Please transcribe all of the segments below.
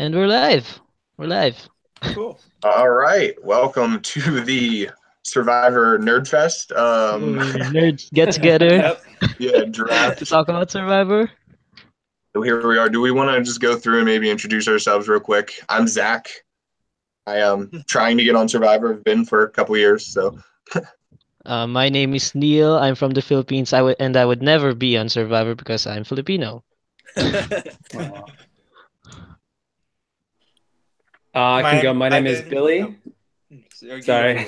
And we're live. We're live. Cool. All right, welcome to the Survivor Nerd Fest. Nerds get together Yep. Yeah, to draft. talk about Survivor. So here we are. Do we want to just go through and maybe introduce ourselves real quick? I'm Zach. I am trying to get on Survivor. I've been for a couple years, so My name is Neil. I'm from the Philippines. I would never be on Survivor because I'm Filipino. Wow. I can go. My name is Billy. Sorry.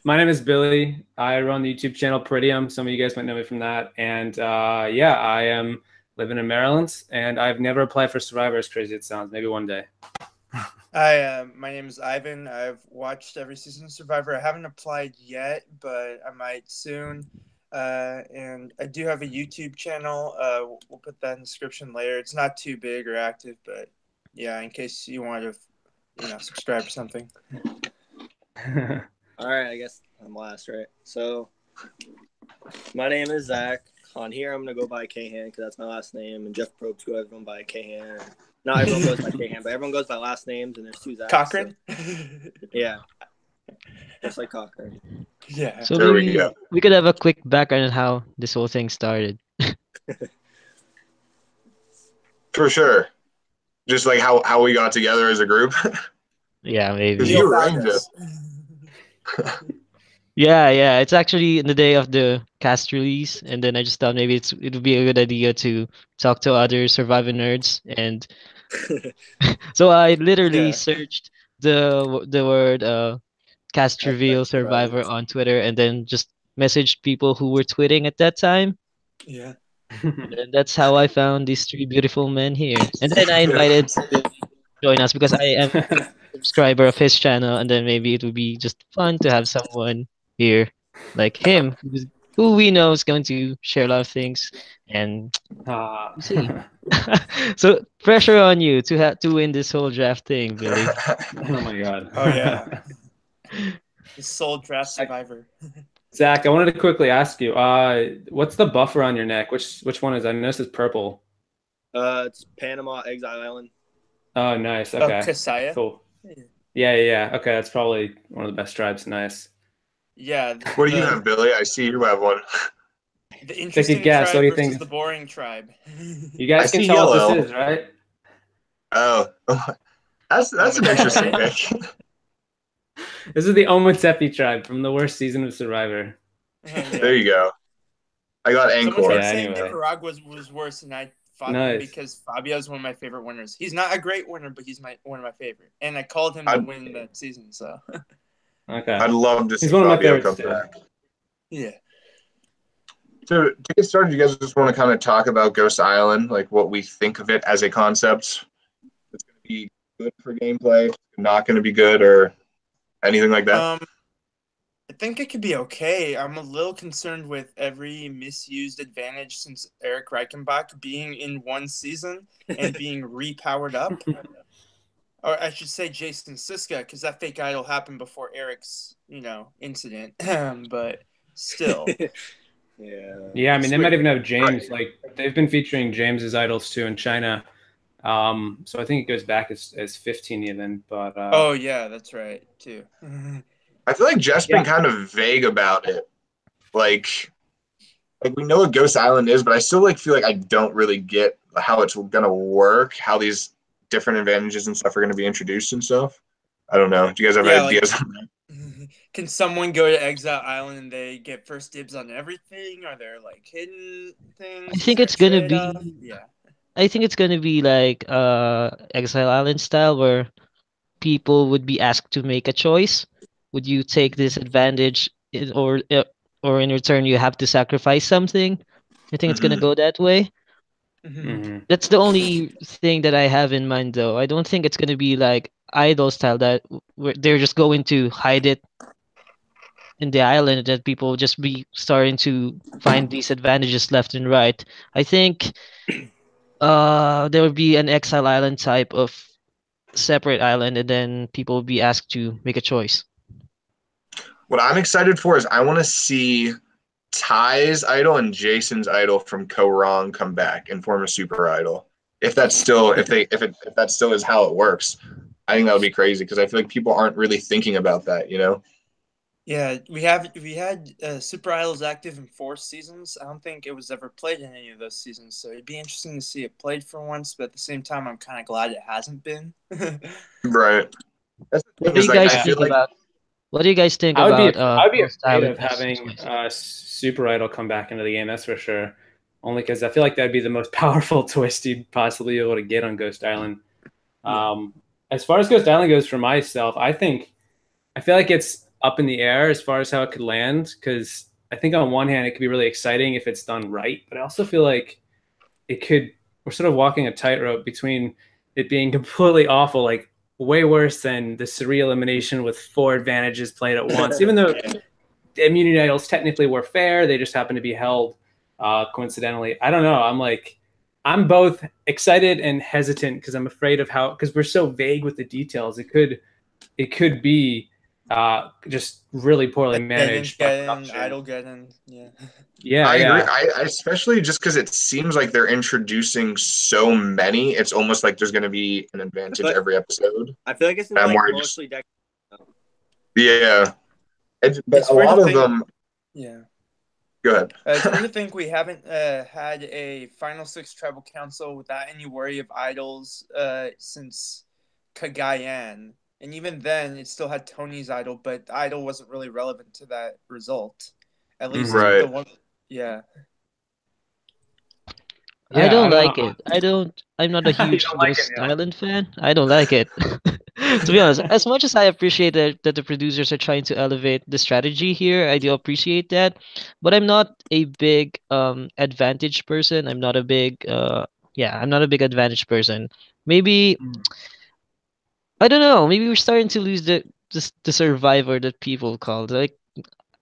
My name is Billy. I run the YouTube channel Peridium. Some of you guys might know me from that. And yeah, I am living in Maryland, and I've never applied for Survivor, as crazy as it sounds. Maybe one day. My name is Ivan. I've watched every season of Survivor. I haven't applied yet, but I might soon. And I do have a YouTube channel. We'll put that in the description later. It's not too big or active, but yeah, in case you want to, subscribe or something. All right, I guess I'm last, right? So, my name is Zach. On here, I'm going to go by Kahan because that's my last name. And Jeff Probst goes everyone by Kahan. Not everyone goes by Kahan, but everyone goes by last names, and there's two Zachs. Cochran? So, yeah. Just like Cochran. Yeah. So there maybe we go. we could have a quick background on how this whole thing started. For sure. Just like how we got together as a group. Yeah, maybe. Because you arranged it. Yeah. It's actually in the day of the cast release, and then I just thought maybe it would be a good idea to talk to other Survivor nerds, and so I literally Yeah. searched the word cast reveal Survivor Survivor. on Twitter, and then just messaged people who were tweeting at that time, Yeah. and that's how I found these three beautiful men here. And then I invited Billy to join us because I am a subscriber of his channel, and then maybe it would be just fun to have someone here like him who we know is going to share a lot of things, and we'll see. So pressure on you to have to win this whole draft thing, Billy. Oh my God. Oh, yeah. The sole draft survivor. Zach, I wanted to quickly ask you, what's the buffer on your neck? Which one is? I noticed it's purple. It's Panama Exile Island. Oh, nice. Okay. Kasaya? Cool. Yeah. Okay, that's probably one of the best tribes. Nice. Yeah. What do you have, Billy? I see you have one. The interesting guess. tribe What do you versus think? the boring tribe. You guys I can see tell what yellow. this is, right? Oh, that's an interesting pick. This is the Ometepe tribe from the worst season of Survivor. There you go. I got Someone Angkor. kept Yeah, saying anyway. Nicaragua was worse, and I fought Nice. him because Fabio's one of my favorite winners. He's not a great winner, but he's one of my favorite. And I called him to win that season, so. Okay. I'd love to see He's one of my Fabio come favorites, back. Yeah. So to get started, you guys just want to kind of talk about Ghost Island, like what we think of it as a concept. It's going to be good for gameplay, not going to be good, or anything like that. I think it could be okay. I'm a little concerned with every misused advantage since Eric Reichenbach being in one season and being repowered up. Or I should say Jason Siska, because that fake idol happened before Eric's, incident. But still. Yeah, I mean, they might even have James. Like, they've been featuring James's idols too in China. So I think it goes back as 15 even. But oh yeah, that's right too. I feel like Jeff's been kind of vague about it. Like we know what Ghost Island is, but I still feel like I don't really get how it's gonna work, how these different advantages and stuff are gonna be introduced and stuff. I don't know. Do you guys have ideas on that? Can someone go to Exile Island and they get first dibs on everything? Are there hidden things? I think it's gonna be. Yeah. I think it's gonna be like Exile Island style, where people would be asked to make a choice. Would you take this advantage, or in return you have to sacrifice something? I think it's gonna go that way. That's the only thing that I have in mind, though. I don't think it's gonna be like idol style that they're just going to hide it in the island, that people just be starting to find these advantages left and right. I think there would be an exile island type of separate island, and then people will be asked to make a choice. What I'm excited for is I want to see Ty's idol and Jason's idol from Ko Rong come back and form a super idol. if that's still if that still is how it works, I think that would be crazy because I feel like people aren't really thinking about that, you know? Yeah, we had Super Idols active in 4 seasons. I don't think it was ever played in any of those seasons, so it'd be interesting to see it played for once. But at the same time, I'm kind of glad it hasn't been. Right. That's the What thing do is you like guys I feel think like about? What do you guys think I would be about I would be Ghost afraid Island of as a having choice? Super Idol come back into the game. That's for sure. Only because I feel like that'd be the most powerful twist you'd possibly be able to get on Ghost Island. Yeah. As far as Ghost Island goes, for myself, I feel like it's up in the air as far as how it could land. Because I think on one hand, it could be really exciting if it's done right, but I also feel like it could. We're sort of walking a tightrope between it being completely awful, like way worse than the Surreal elimination with 4 advantages played at once. Even though the immunity idols technically were fair, they just happened to be held coincidentally. I don't know. I'm both excited and hesitant because I'm afraid of how, because we're so vague with the details. It could be just really poorly managed by production. Idol Geddon, yeah. Yeah, I agree. yeah. I especially just because it seems like they're introducing so many, it's almost like there's going to be an advantage every episode. I feel like it's I'm like worried mostly deck. Yeah. But It's a weird lot to of think. them. Yeah. Go ahead. It's weird to think we haven't had a Final Six Tribal Council without any worry of idols since Kagayan. And even then, it still had Tony's idol, but the idol wasn't really relevant to that result. At least Right. the one. Yeah. I Yeah, don't I don't like know. it. I'm not a You huge don't like it, Ghost yeah. Island fan. I don't like it. To be honest, as much as I appreciate that the producers are trying to elevate the strategy here, I do appreciate that. But I'm not a big advantage person. I'm not a big I'm not a big advantage person. Maybe I don't know, maybe we're starting to lose the survivor that people called. Like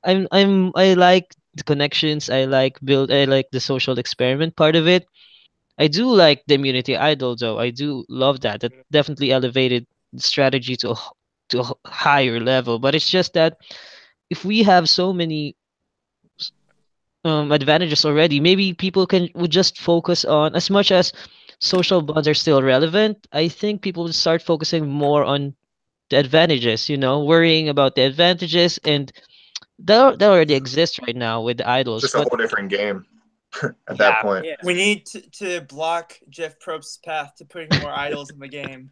I like the connections, I like the social experiment part of it. I do like the immunity idol though. I do love that. That definitely elevated the strategy to a higher level. But it's just that if we have so many advantages already, maybe people can would just focus on, as much as social bonds are still relevant, I think people would start focusing more on the advantages, worrying about the advantages, and that already exists right now with the It's idols. just a But whole different game at that yeah, point. Yeah. We need to block Jeff Probst's path to putting more idols in the game.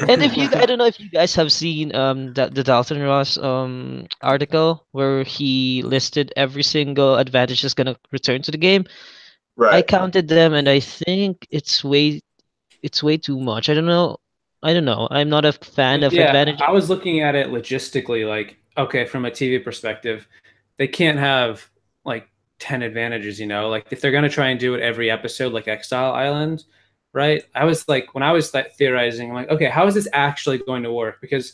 and I don't know if you guys have seen the Dalton Ross article where he listed every single advantage that's gonna return to the game. I Right. counted them, and I think it's way too much. I don't know. I'm not a fan of Yeah, advantage. I was looking at it logistically, like, okay, from a TV perspective, they can't have like 10 advantages, like if they're going to try and do it every episode, like Exile Island, right? I was like, when I was like, theorizing, I'm like, okay, how is this actually going to work? Because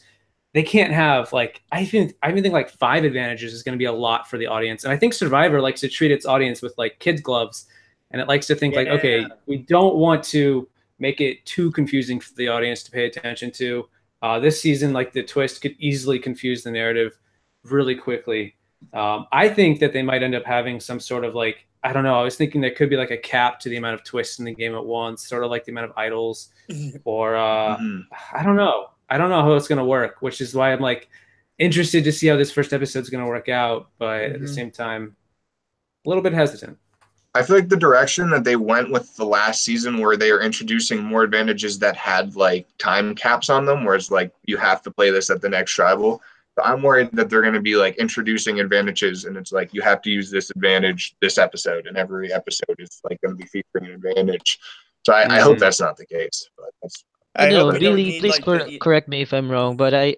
they can't have like, I even think like 5 advantages is going to be a lot for the audience. And I think Survivor likes to treat its audience with like kids' gloves. And it likes to think like, okay, we don't want to make it too confusing for the audience to pay attention to. This season, like the twist could easily confuse the narrative really quickly. I think that they might end up having some sort of like, I don't know. I was thinking there could be like a cap to the amount of twists in the game at once, sort of like the amount of idols, or Mhm. I don't know. I don't know how it's going to work, which is why I'm like interested to see how this first episode is going to work out, but at the same time, a little bit hesitant. I feel like the direction that they went with the last season, where they are introducing more advantages that had like time caps on them, where it's like you have to play this at the next tribal. But I'm worried that they're going to be like introducing advantages, and it's like you have to use this advantage this episode, and every episode is like going to be featuring an advantage. So I hope that's not the case. But that's I I don't know. hope we don't Billy, need please like correct me if I'm wrong, but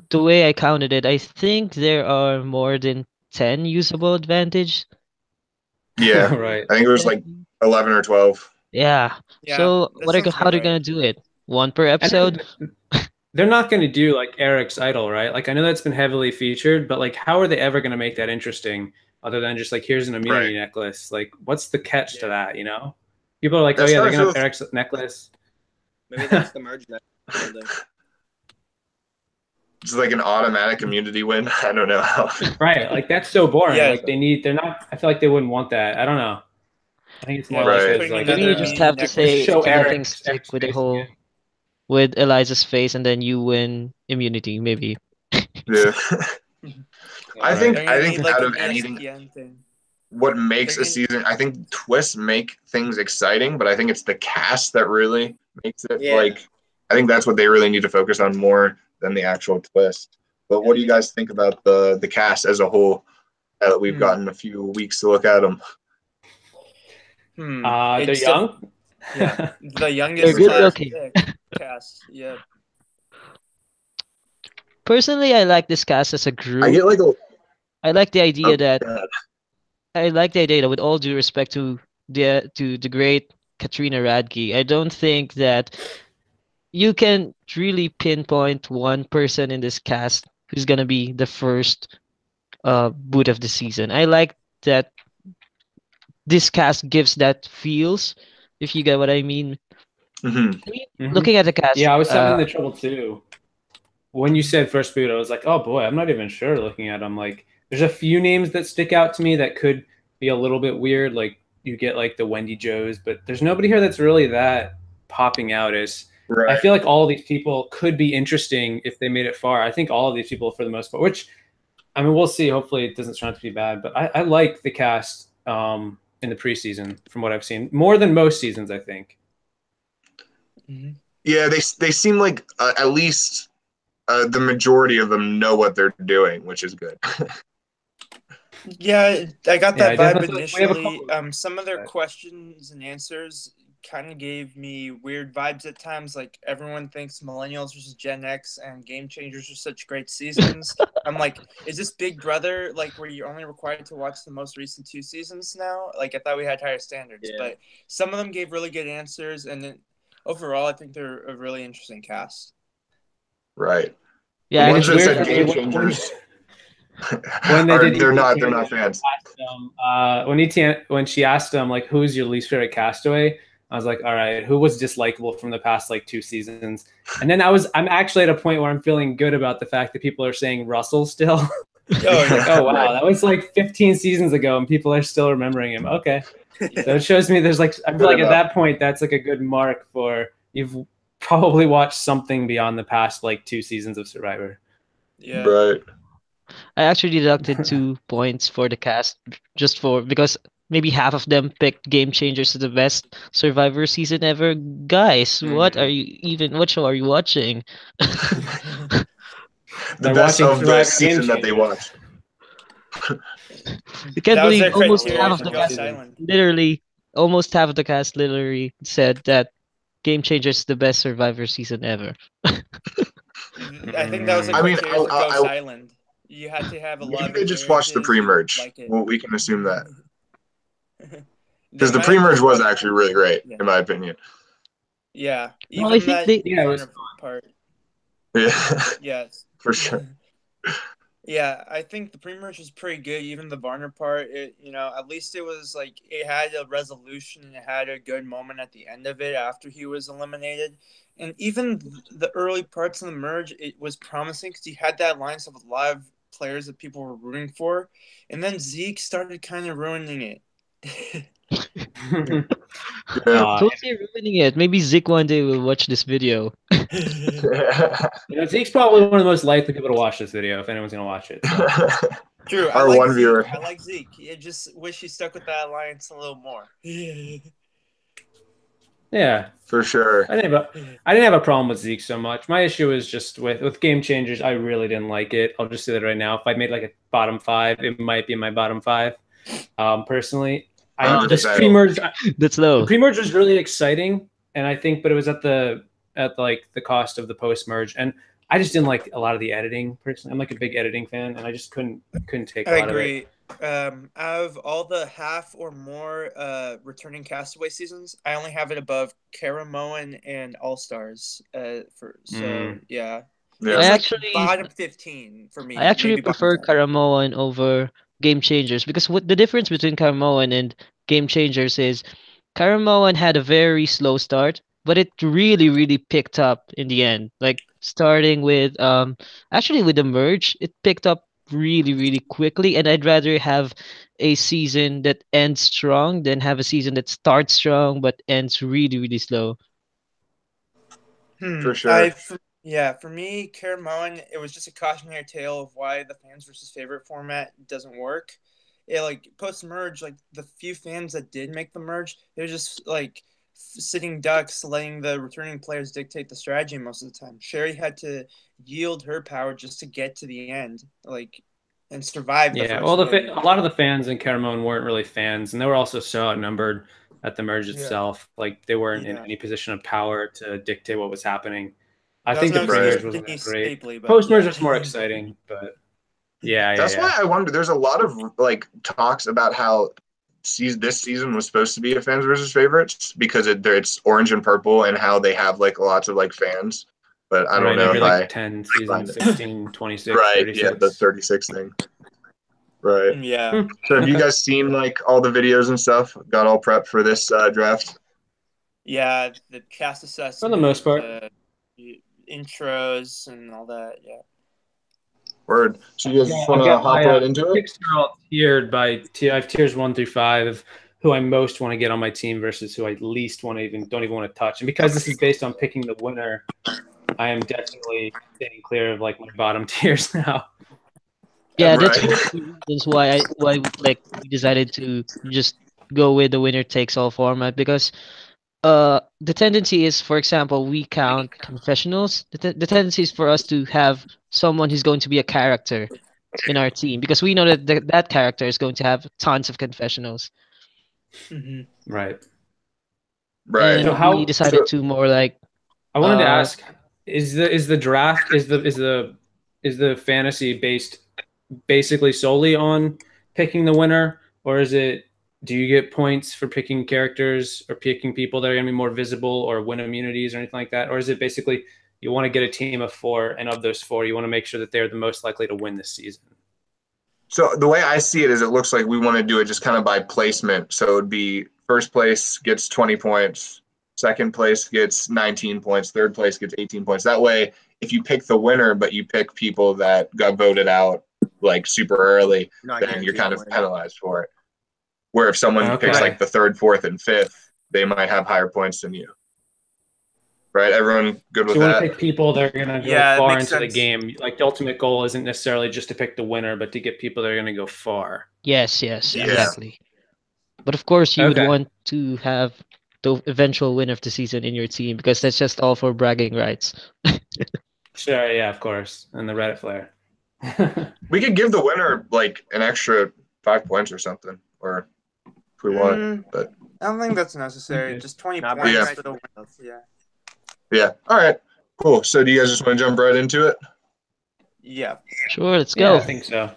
the way I counted it, I think there are more than 10 usable advantage. yeah. Right. I think it was like 11 or 12. Yeah. Yeah, So that sounds how they're about gonna right. do it? One per And episode? they're not going to do like Eric's Idol, right? Like I know that's been heavily featured, but like how are they ever going to make that interesting other than just like here's an immunity necklace? Like what's the catch to that, People are like, That's oh yeah, how they're I going to feel. have Eric's necklace. Maybe that's the merge next or something. It's like an automatic immunity win. I don't know how. Right. Like that's so boring. Yeah. Like they're not, I feel like they wouldn't want that. I don't know. I think it's Yeah, more Right. like putting as like Maybe another you a, just meaning have to next say show anything Eric's stick with the face whole again. with Eliza's face, and then you win immunity. Maybe. Yeah. I Right. think They're gonna need like out an of anything, ESPN thing. what makes They're a gonna, season, I think twists make things exciting, but I think it's the cast that really makes it Yeah. like I think that's what they really need to focus on more than the actual twist. But what do you guys think about the cast as a whole? Now that we've gotten a few weeks to look at them. They're It's young. yeah, the They're youngest good sure. looking. cast. Yeah. Personally, I like this cast as a I group. get like a I like the idea that God. with all due respect to the great Katrina Radke, I don't think that you can really pinpoint one person in this cast who's gonna be the first boot of the season. I like that this cast gives that feels, if you get what I mean. Mhm. I mean, Mhm. looking at the cast, Yeah, I was having the trouble too. When you said first boot, I was like, oh boy, I'm not even sure looking at them. Like, there's a few names that stick out to me that could be a little bit weird. Like, you get like the Wendy Joes, but there's nobody here that's really that popping out as. I Right. feel like all of these people could be interesting if they made it far. I think all of these people, for the most part, which, I mean, we'll see. Hopefully, it doesn't turn out to be bad. But I like the cast in the preseason from what I've seen more than most seasons, I think. Yeah, they seem like at least the majority of them know what they're doing, which is good. Yeah, I got Yeah, that I vibe definitely- we have a initially. couple of Some of their that. questions and answers kind of gave me weird vibes at times. Like everyone thinks Millennials versus Gen X and Game Changers are such great seasons. I'm like, is this Big Brother like where you're only required to watch the most recent 2 seasons now? Like I thought we had higher standards, Yeah. but some of them gave really good answers, and then overall, I think they're a really interesting cast. Right. yeah, The I ones that agree. said weird for me game when- changers when they did they're ET not fans. when she asked him like who's your least favorite castaway, I was like, all right, who was dislikable from the past like 2 seasons? And then I'm actually at a point where I'm feeling good about the fact that people are saying Russell still. Like, oh wow, Right. that was like 15 seasons ago and people are still remembering him. Okay. So it shows me there's like I feel like at that point that's like a good mark for you've probably watched something beyond the past like 2 seasons of Survivor. Yeah. Right. I actually deducted 2 points for the cast just for because maybe half of them picked Game Changers as the best Survivor season ever. Guys, what are you even? What show are you watching? The They're best watching of the Survivor season Game that they Changers. watched. I can't That was their believe almost criteria half of for the Ghost cast Island. literally, almost half of the cast literally said that Game Changers is the best Survivor season ever. I think that was the I mean, criteria for Ghost I Island. You had to have a lot maybe of they just watched the marriages and pre-merge. like it. Well, we can assume that They because the might pre-merge just was watch- actually really great, Yeah. in my opinion. Yeah, No, even I think that they- Yeah, it was Varner part. Yeah, Yes, for sure. Yeah, I think the pre-merge was pretty good. Even the Varner part, at least it was like it had a resolution and it had a good moment at the end of it after he was eliminated. And even the early parts of the merge, it was promising because he had that alliance of a lot of players that people were rooting for, and then Zeke started kind of ruining it. Yeah. Totally ruining it. Maybe Zik one day will watch this video. Zeke's probably one of the most likely people to watch this video if anyone's gonna watch it. So. True, Our one viewer. I like Zeke. I just wish he stuck with that alliance a little more. Yeah, For sure. I didn't have a problem with Zeke so much. My issue is just with Game Changers. I really didn't like it. I'll just say that right now. If I made like a bottom 5, it might be my bottom 5. Personally, this pre-merge. That's low. The pre-merge was really exciting, and I think, but it was at the cost of the post-merge, and I just didn't like a lot of the editing. Personally, I'm like a big editing fan, and I just couldn't take. I a lot agree. Of it. Out of all the half or more returning Castaway seasons, I only have it above Karamoan and All Stars. Yeah. Yeah. It's I like actually- bottom 15 for me. I actually maybe bottom prefer 10. Karamoan over Game Changers because what the difference between Karamoan and Game Changers is Karamoan had a very slow start, but it really, really picked up in the end. Like starting with actually with the merge, it picked up really, really quickly, and I'd rather have a season that ends strong than have a season that starts strong but ends really, really slow. For sure. Yeah, for me, Caramoan, it was just a cautionary tale of why the fans versus favorite format doesn't work. It like post merge, like the few fans that did make the merge, they're just like sitting ducks, letting the returning players dictate the strategy most of the time. Sherry had to yield her power just to get to the end, like, and survive the Yeah, first well, wave. a lot of the fans in Caramon weren't really fans, and they were also so outnumbered at the merge Yeah. itself. Like they weren't in Yeah. any position of power to dictate what was happening. I That think the was pre-merge no wasn't that Denise great. Stapley, but Post-merge yeah. was more exciting, but yeah, That's why I wonder. There's a lot of like talks about how this season was supposed to be a fans versus favorites because it's orange and purple and how they have like lots of like fans. But I don't Right, know every if like I 10 find seasons, it. 16, 26, Right. Yeah, 36. the 36 thing. Right. Yeah. So have you Okay. guys seen like all the videos and stuff? Got all prepped for this draft? Yeah, the cast assessment, For the most part. intros and all that. Yeah. Word. So you guys just want I've to got hop my right into it? picks are all tiered by I have tiers 1 through 5 of who I most want to get on my team versus who I least want to don't even want to touch. And because this is based on picking the winner, I am definitely staying clear of like my bottom tiers now. Yeah, that's Right. one of the reasons why we decided to just go with the winner takes all format, because the tendency is, for example, we count confessionals. The tendency is for us to have someone who's going to be a character in our team, because we know that that character is going to have tons of confessionals. Mm-hmm. Right. Right. And So we how decided to more like I wanted to uh ask is the draft is the fantasy based basically solely on picking the winner, or is it do you get points for picking characters or picking people that are going to be more visible or win immunities or anything like that, or is it basically you want to get a team of 4 and of those 4 you want to make sure that they're the most likely to win this season? So the way I see it is it looks like we want to do it just kind of by placement. So it would be first place gets 20 points, second place gets 19 points, third place gets 18 points. That way, if you pick the winner, but you pick people that got voted out like super early, Not then you're guaranteed kind to of win. penalized for it. Where if someone picks Okay. like the third, fourth, and fifth, they might have higher points than you. Right? Everyone good So with you want to that? pick people that are going to go Yeah, it far makes into the sense. game. Like the ultimate goal isn't necessarily just to pick the winner, but to get people that are going to go far. yes, Yeah. exactly. But of course, you would Okay. want to have the eventual winner of the season in your team, because that's just all for bragging rights. Sure, yeah, of course. And the Reddit flare. We could give the winner like an extra 5 points or something, or if we want. But I don't think that's necessary. Okay. Just 20 Not points Yeah. for the win. Yeah. yeah. All right. Cool. So do you guys just want to jump right into it? Yeah. Sure, let's Yeah, go. I think so.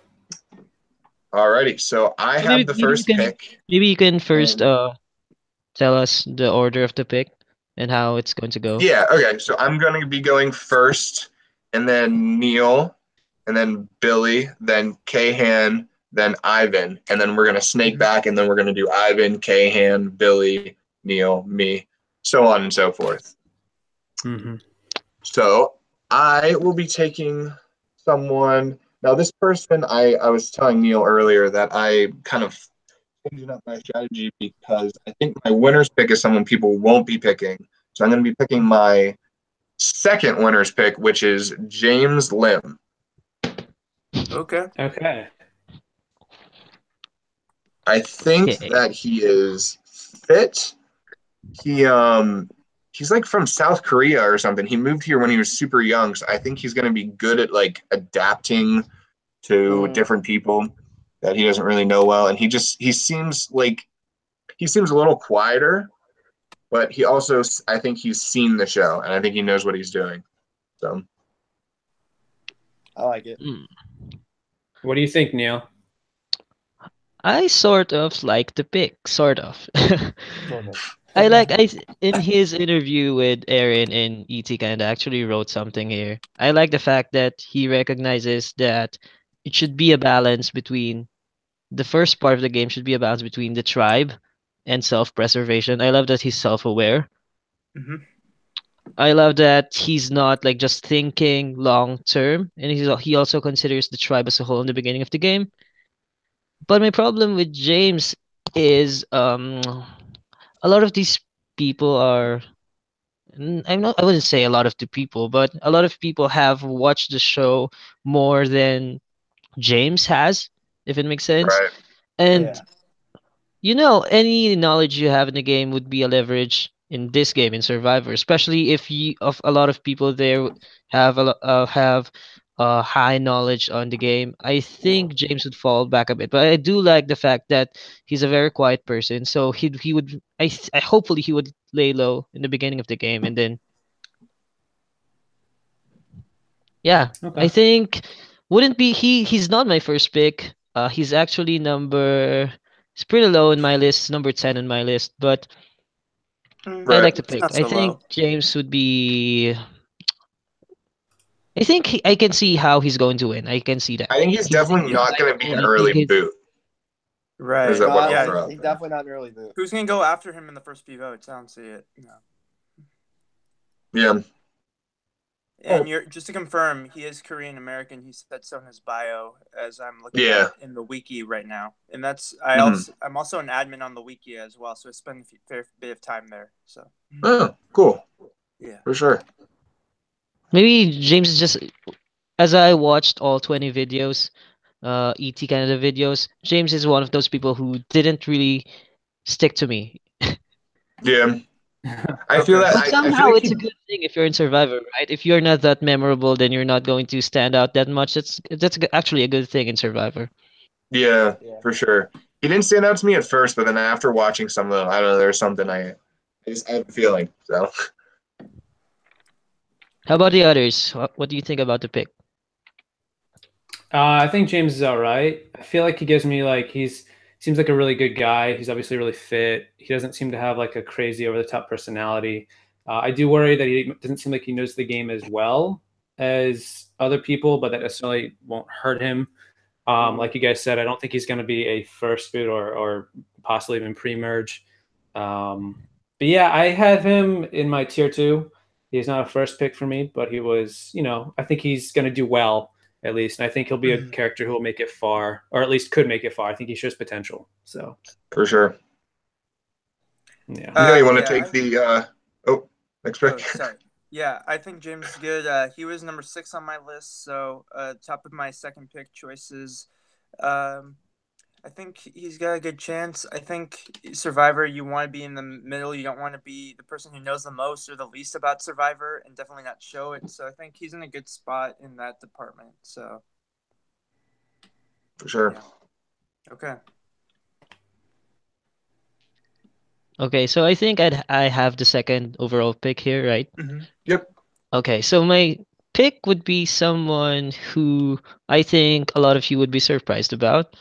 Alrighty. So I have the first pick. Maybe you can first And- tell us the order of the pick and how it's going to go. Yeah. Okay. So I'm going to be going first, and then Neil, and then Billy, then Kahan, then Ivan, and then we're going to snake back, and then we're going to do Ivan, Kahan, Billy, Neil, me, so on and so forth. Mm-hmm. So I will be taking someone. Now, this person, I was telling Neil earlier that I kind of changing up my strategy because I think my winner's pick is someone people won't be picking. So I'm going to be picking my second winner's pick, which is James Lim. Okay. Okay. I think Okay. that he is fit. He's like from South Korea or something. He moved here when he was super young, so I think he's going to be good at like adapting to different people that he doesn't really know well. And he seems a little quieter, but he also, I think he's seen the show and I think he knows what he's doing. So I like it. What do you think, Neil? I sort of like the pick, sort of. I in his interview with Aaron and ET kind of actually wrote something here. I like the fact that he recognizes that it should be a balance between the first part of the game should be a balance between the tribe and self-preservation. I love that he's self-aware. Mhm. I love that he's not like just thinking long term, and he also considers the tribe as a whole in the beginning of the game. But my problem with James is a lot of these people are I wouldn't say a lot of the people, but a lot of people have watched the show more than James has, if it makes sense. Right. And Yeah. any knowledge you have in the game would be a leverage in this game in Survivor, especially if you of a lot of people there have high knowledge on the game. I think James would fall back a bit, but I do like the fact that he's a very quiet person. So he would I hopefully he would lay low in the beginning of the game, and then yeah, I Okay. think wouldn't be he's not my first pick. He's actually number. It's pretty low in my list, number 10 in my list, but I Right. like to It's pick. not I so think low. James would be. I think I can see how he's going to win. I can see that. I think he's definitely Yeah. not I going to be an only think early he's. boot. Is Right. that what I'll Yeah. throw out He's there? definitely not an early boot. Who's gonna go after him in the first few votes? I don't see it. No. Yeah. And you're just to confirm, he is Korean American. He said so in his bio, as I'm looking Yeah. at in the wiki right now. And that's Mhm. I'm also an admin on the wiki as well, so I spend a fair bit of time there. So Oh, cool. yeah. For sure. Maybe James is just. As I watched all 20 videos, ET Canada videos, James is one of those people who didn't really stick to me. Yeah. I feel Okay. that But I feel somehow like it's a good thing if you're in Survivor, right? If you're not that memorable, then you're not going to stand out that much. Actually a good thing in Survivor. yeah, Yeah. for sure. He didn't stand out to me at first, but then after watching some of them, I don't know, there's something I have a feeling. So How about the others? What do you think about the pick? I think James is all right. I feel like he gives me like he's seems like a really good guy. He's obviously really fit. He doesn't seem to have like a crazy over the top personality. I do worry that he doesn't seem like he knows the game as well as other people, but that necessarily won't hurt him. Like you guys said, I don't think he's going to be a first boot or possibly even pre-merge. But yeah, I have him in my tier 2. He's not a first pick for me, but he was, I think he's going to do well at least. And I think he'll be a character who will make it far, or at least could make it far. I think he shows potential. So for sure. yeah. You know you want to Yeah, take the next Oh, pick. sorry. Yeah, I think James is good. He was number 6 on my list, so top of my second pick choices. I think he's got a good chance. I think Survivor, you want to be in the middle. You don't want to be the person who knows the most or the least about Survivor, and definitely not show it. So I think he's in a good spot in that department. So For sure. yeah. Okay. Okay, so I think I have the second overall pick here, right? Yep. Okay, so my pick would be someone who I think a lot of you would be surprised about.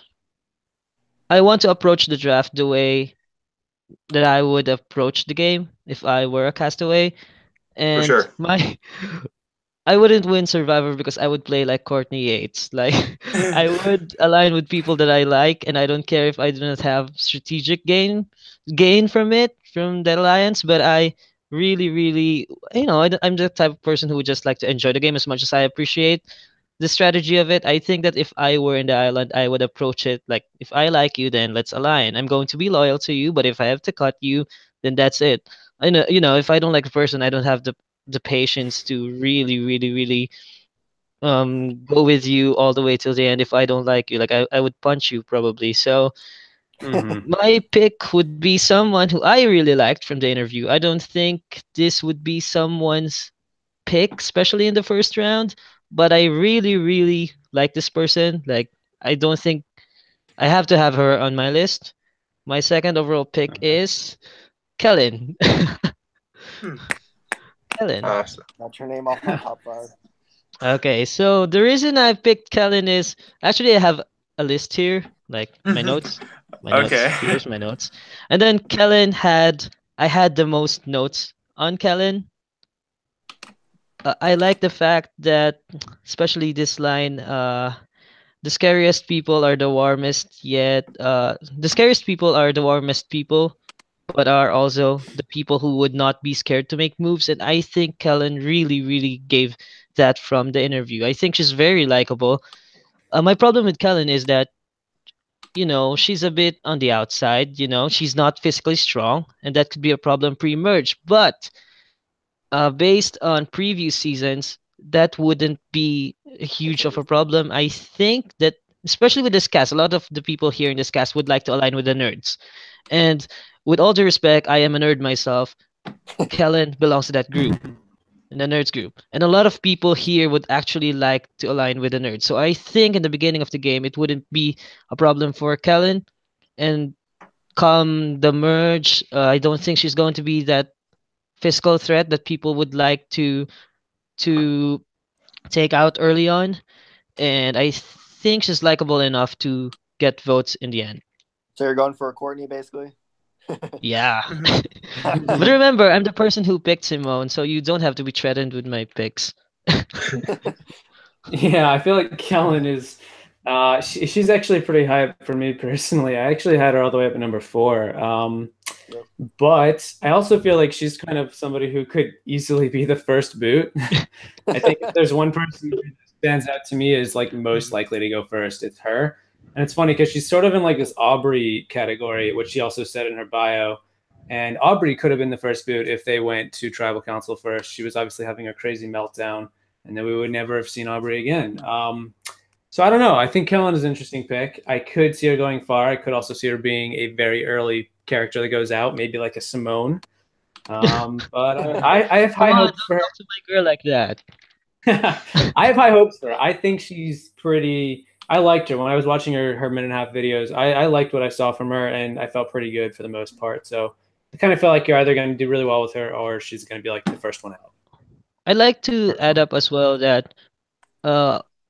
I want to approach the draft the way that I would approach the game if I were a castaway. For And sure. I wouldn't win Survivor because I would play like Courtney Yates. Like I would align with people that I like, and I don't care if I do not have strategic gain from that alliance. But I really, really, I'm the type of person who would just like to enjoy the game as much as I appreciate the strategy of it. I think that if I were in the island, I would approach it like, if I like you, then let's align. I'm going to be loyal to you, but if I have to cut you, then that's it. I know, if I don't like a person, I don't have the patience to really, really, really go with you all the way till the end. If I don't like you, like I would punch you probably. So my pick would be someone who I really liked from the interview. I don't think this would be someone's pick, especially in the first round, but I really, really like this person. Like I don't think I have to have her on my list. My second overall pick is Kellen. Kellen. Awesome. That's her name off my top 5. Okay, so the reason I picked Kellen is actually I have a list here, like my notes. My notes. Okay. Here's my notes. And then I had the most notes on Kellen. I like the fact that, especially this line, the scariest people are the warmest, yet the scariest people are the warmest people, but are also the people who would not be scared to make moves. And I think Kellen really, really gave that from the interview. I think she's very likable. My problem with Kellen is that, she's a bit on the outside. She's not physically strong, and that could be a problem pre-merge. But based on previous seasons, that wouldn't be huge of a problem. I think that, especially with this cast, a lot of the people here in this cast would like to align with the nerds. And with all due respect, I am a nerd myself. Kellen belongs to that group, in the nerds group. And a lot of people here would actually like to align with the nerds. So I think in the beginning of the game, it wouldn't be a problem for Kellen. And come the merge, I don't think she's going to be that physical threat that people would like to take out early on. And I think she's likable enough to get votes in the end. So you're going for Courtney, basically? Yeah. But remember, I'm the person who picked Simone, so you don't have to be threatened with my picks. Yeah, I feel like Kellen is. She's actually pretty high up for me personally. I actually had her all the way up at number 4. But I also feel like she's kind of somebody who could easily be the first boot. I think if there's one person who stands out to me as like most likely to go first, it's her. And it's funny because she's sort of in like this Aubrey category, which she also said in her bio. And Aubrey could have been the first boot if they went to tribal council first. She was obviously having a crazy meltdown, and then we would never have seen Aubrey again. So I don't know. I think Kellen is an interesting pick. I could see her going far. I could also see her being a very early character that goes out, maybe like a Simone. But I have high hopes for her. Don't talk to my girl like that. I have high hopes for her. I think she's pretty. I liked her when I was watching her minute and a half videos. I liked what I saw from her, and I felt pretty good for the most part. So I kind of felt like you're either going to do really well with her, or she's going to be like the first one out. I'd like to add up as well that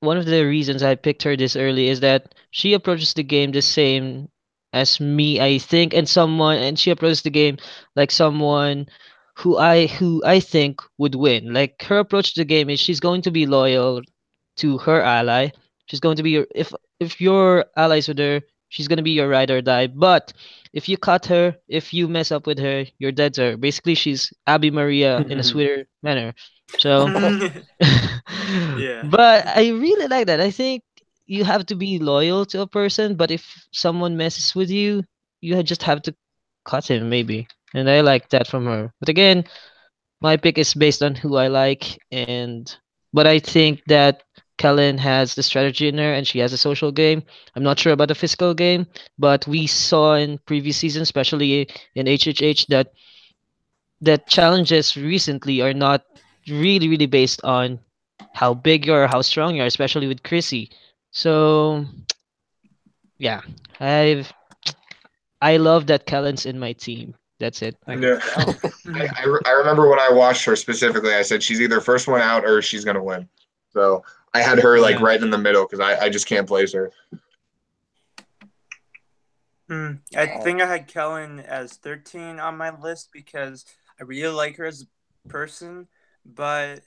one of the reasons I picked her this early is that she approaches the game the same as me, I think, and she approaches the game like someone who I think would win. Like, her approach to the game is she's going to be loyal to her ally. She's going to be if you're allies with her, she's gonna be your ride or die. But if you cut her, if you mess up with her, you're dead to her. Basically, she's Abby Maria in a sweeter manner. So, Yeah. but I really like that. I think you have to be loyal to a person, but if someone messes with you, just have to cut him, maybe. And I like that from her. But again, my pick is based on who I like, but I think that Kellen has the strategy in her and she has a social game. I'm not sure about the physical game, but we saw in previous seasons, especially in HHH, that challenges recently are not really, really based on how big you are or how strong you are, especially with Chrissy. So yeah, I love that Kellen's in my team. That's it. Yeah. I remember when I watched her specifically, I said she's either first one out or she's gonna win. So I had her like right in the middle because I just can't place her. I think I had Kellen as 13 on my list because I really like her as a person, but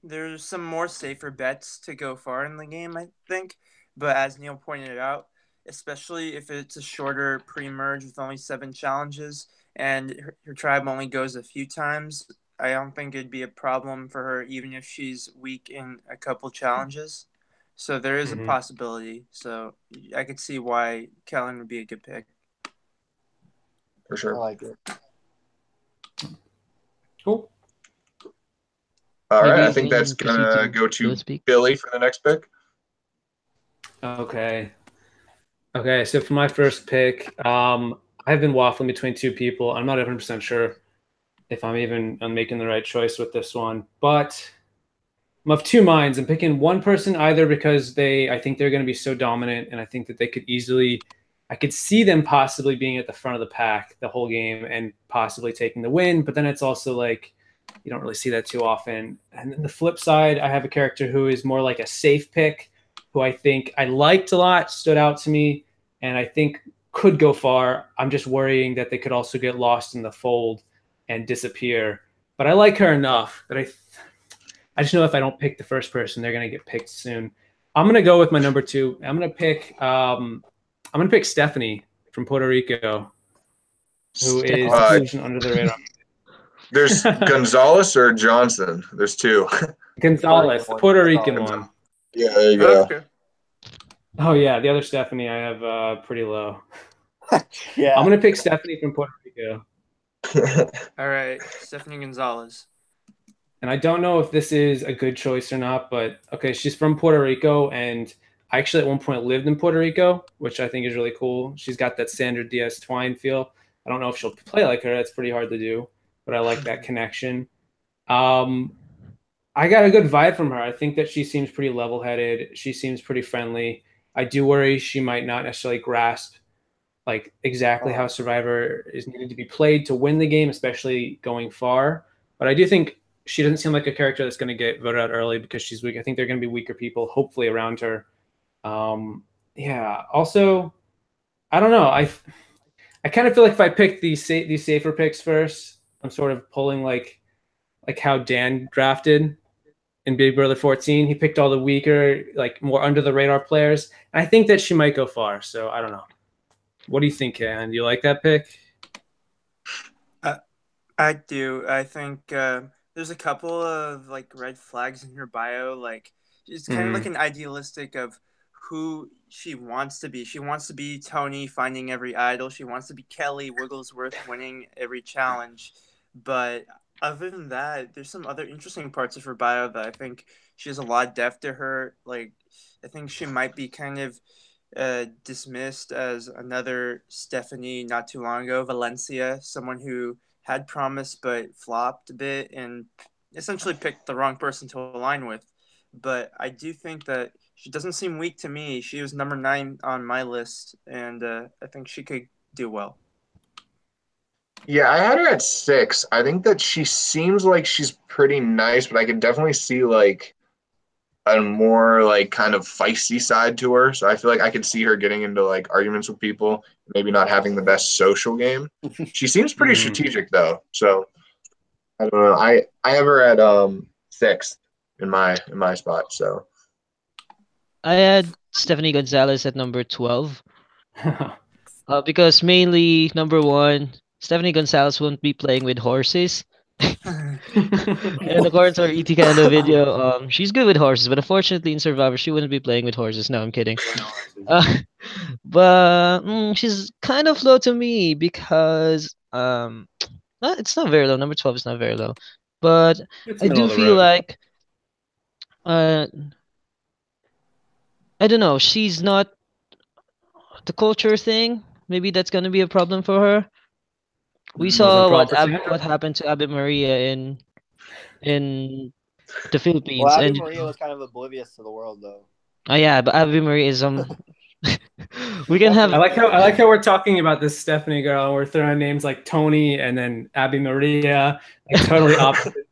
there's some more safer bets to go far in the game, I think. But as Neil pointed out, especially if it's a shorter pre-merge with only 7 challenges and her tribe only goes a few times, I don't think it'd be a problem for her even if she's weak in a couple challenges. So there is a possibility. So I could see why Kellen would be a good pick. For sure. I like it. Cool. All Maybe right, I you think can that's proceed gonna to go to speak. Billy for the next pick. Okay. So for my first pick, I've been waffling between 2 people. I'm not 100% sure if I'm making the right choice with this one, but I'm of 2 minds. I'm picking one person either because I think they're going to be so dominant, and I think that they could I could see them possibly being at the front of the pack the whole game and possibly taking the win. But then it's also like you don't really see that too often. And then the flip side, I have a character who is more like a safe pick, who I think I liked a lot, stood out to me, and I think could go far. I'm just worrying that they could also get lost in the fold and disappear. But I like her enough that I just know if I don't pick the first person, they're going to get picked soon. I'm going to go with my number 2. I'm going to pick Stephanie from Puerto Rico. who is Uh, such an under the radar. There's Gonzalez or Johnson. There's two. Gonzalez, the Puerto Rican one. Yeah, there you go. Okay. Oh yeah, the other Stephanie I have pretty low. Yeah. I'm gonna pick Stephanie from Puerto Rico. All right, Stephanie Gonzalez. And I don't know if this is a good choice or not, but okay, she's from Puerto Rico, and I actually at one point lived in Puerto Rico, which I think is really cool. She's got that Sandra Diaz Twine feel. I don't know if she'll play like her. That's pretty hard to do, but I like that connection. I got a good vibe from her. I think that she seems pretty level-headed. She seems pretty friendly. I do worry she might not necessarily grasp like exactly how Survivor is needed to be played to win the game, especially going far. But I do think she doesn't seem like a character that's going to get voted out early because she's weak. I think they're going to be weaker people, hopefully, around her. Yeah. Also, I don't know. I kind of feel like if I pick these safer picks first, I'm sort of pulling like how Dan drafted in Big Brother 14. He picked all the weaker, like more under the radar players. And I think that she might go far. So I don't know. What do you think, Ken? Do you like that pick? I do. I think there's a couple of like red flags in her bio. Like it's kind of like an idealistic of who she wants to be. She wants to be Tony finding every idol. She wants to be Kelly Wigglesworth winning every challenge. But other than that, there's some other interesting parts of her bio that I think she has a lot of depth to her. Like I think she might be kind of dismissed as another Stephanie not too long ago, Valencia, someone who had promise but flopped a bit and essentially picked the wrong person to align with. But I do think that she doesn't seem weak to me. She was number 9 on my list, and I think she could do well. Yeah, I had her at 6. I think that she seems like she's pretty nice, but I could definitely see like a more like kind of feisty side to her. So I feel like I could see her getting into like arguments with people, maybe not having the best social game. She seems pretty strategic though. So I don't know. I have her at 6th in my spot. So I had Stephanie Gonzalez at number 12. Because mainly number 1, Stephanie Gonzalez won't be playing with horses. And according to our ET Canada video, she's good with horses, but unfortunately in Survivor she wouldn't be playing with horses. No, I'm kidding. But she's kind of low to me because it's not very low. Number 12 is not very low, but It's I middle do of the feel road. like I don't know. She's not the culture thing. Maybe that's gonna be a problem for her. We Wasn't a saw problem for Sandra. what happened to Abby Maria in the Philippines, Well, Abby and Maria was kind of oblivious to the world, though. yeah, but Abby Maria is we can have I like how we're talking about this Stephanie girl and we're throwing names like Tony and then Abby Maria, like totally opposite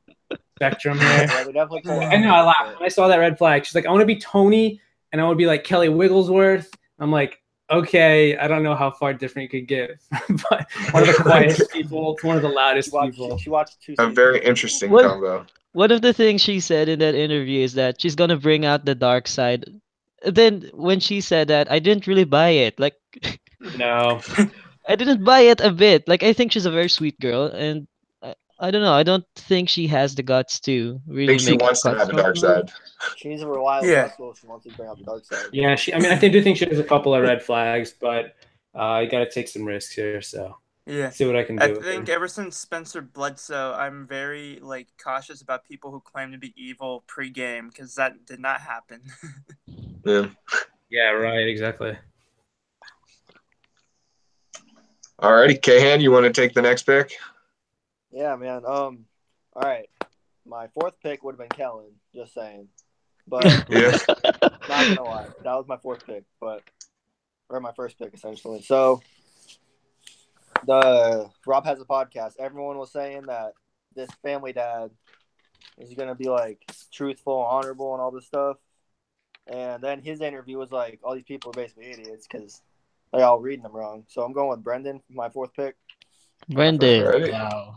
spectrum here. Yeah, they're definitely cool. I know, I laughed when I saw that red flag. She's like, I want to be Tony and I want to be like Kelly Wigglesworth. I'm like, okay, I don't know how far different you could get, but one of the quietest people to one of the loudest people. She watched 2 a seasons. very interesting What? combo. One of the things she said in that interview is that she's gonna bring out the dark side. Then when she said that, I didn't really buy it. Like, No. I didn't buy it a bit. Like, I think she's a very sweet girl, and I don't know. I don't think she has the guts to I really think she make wants to have a dark side. She needs to rely on Yeah. Russell if she wants to bring out the dark side. Yeah, I do think she has a couple of red flags, but you got to take some risks here. So Yeah. see what I can do. I with think her. ever since Spencer Bledsoe, I'm very like cautious about people who claim to be evil pre-game because that did not happen. Yeah. Yeah, right, exactly. Alrighty, Kahan, you want to take the next pick? Yeah, man. All right. My 4th pick would have been Kellen. Just saying, but Yeah. not gonna lie, that was my 4th pick, or my first pick essentially. So the Rob Has a Podcast. Everyone was saying that this family dad is gonna be like truthful, honorable, and all this stuff. And then his interview was like, all these people are basically idiots because they're all reading them wrong. So I'm going with Brendan for my 4th pick. Brendan. Alright. Wow.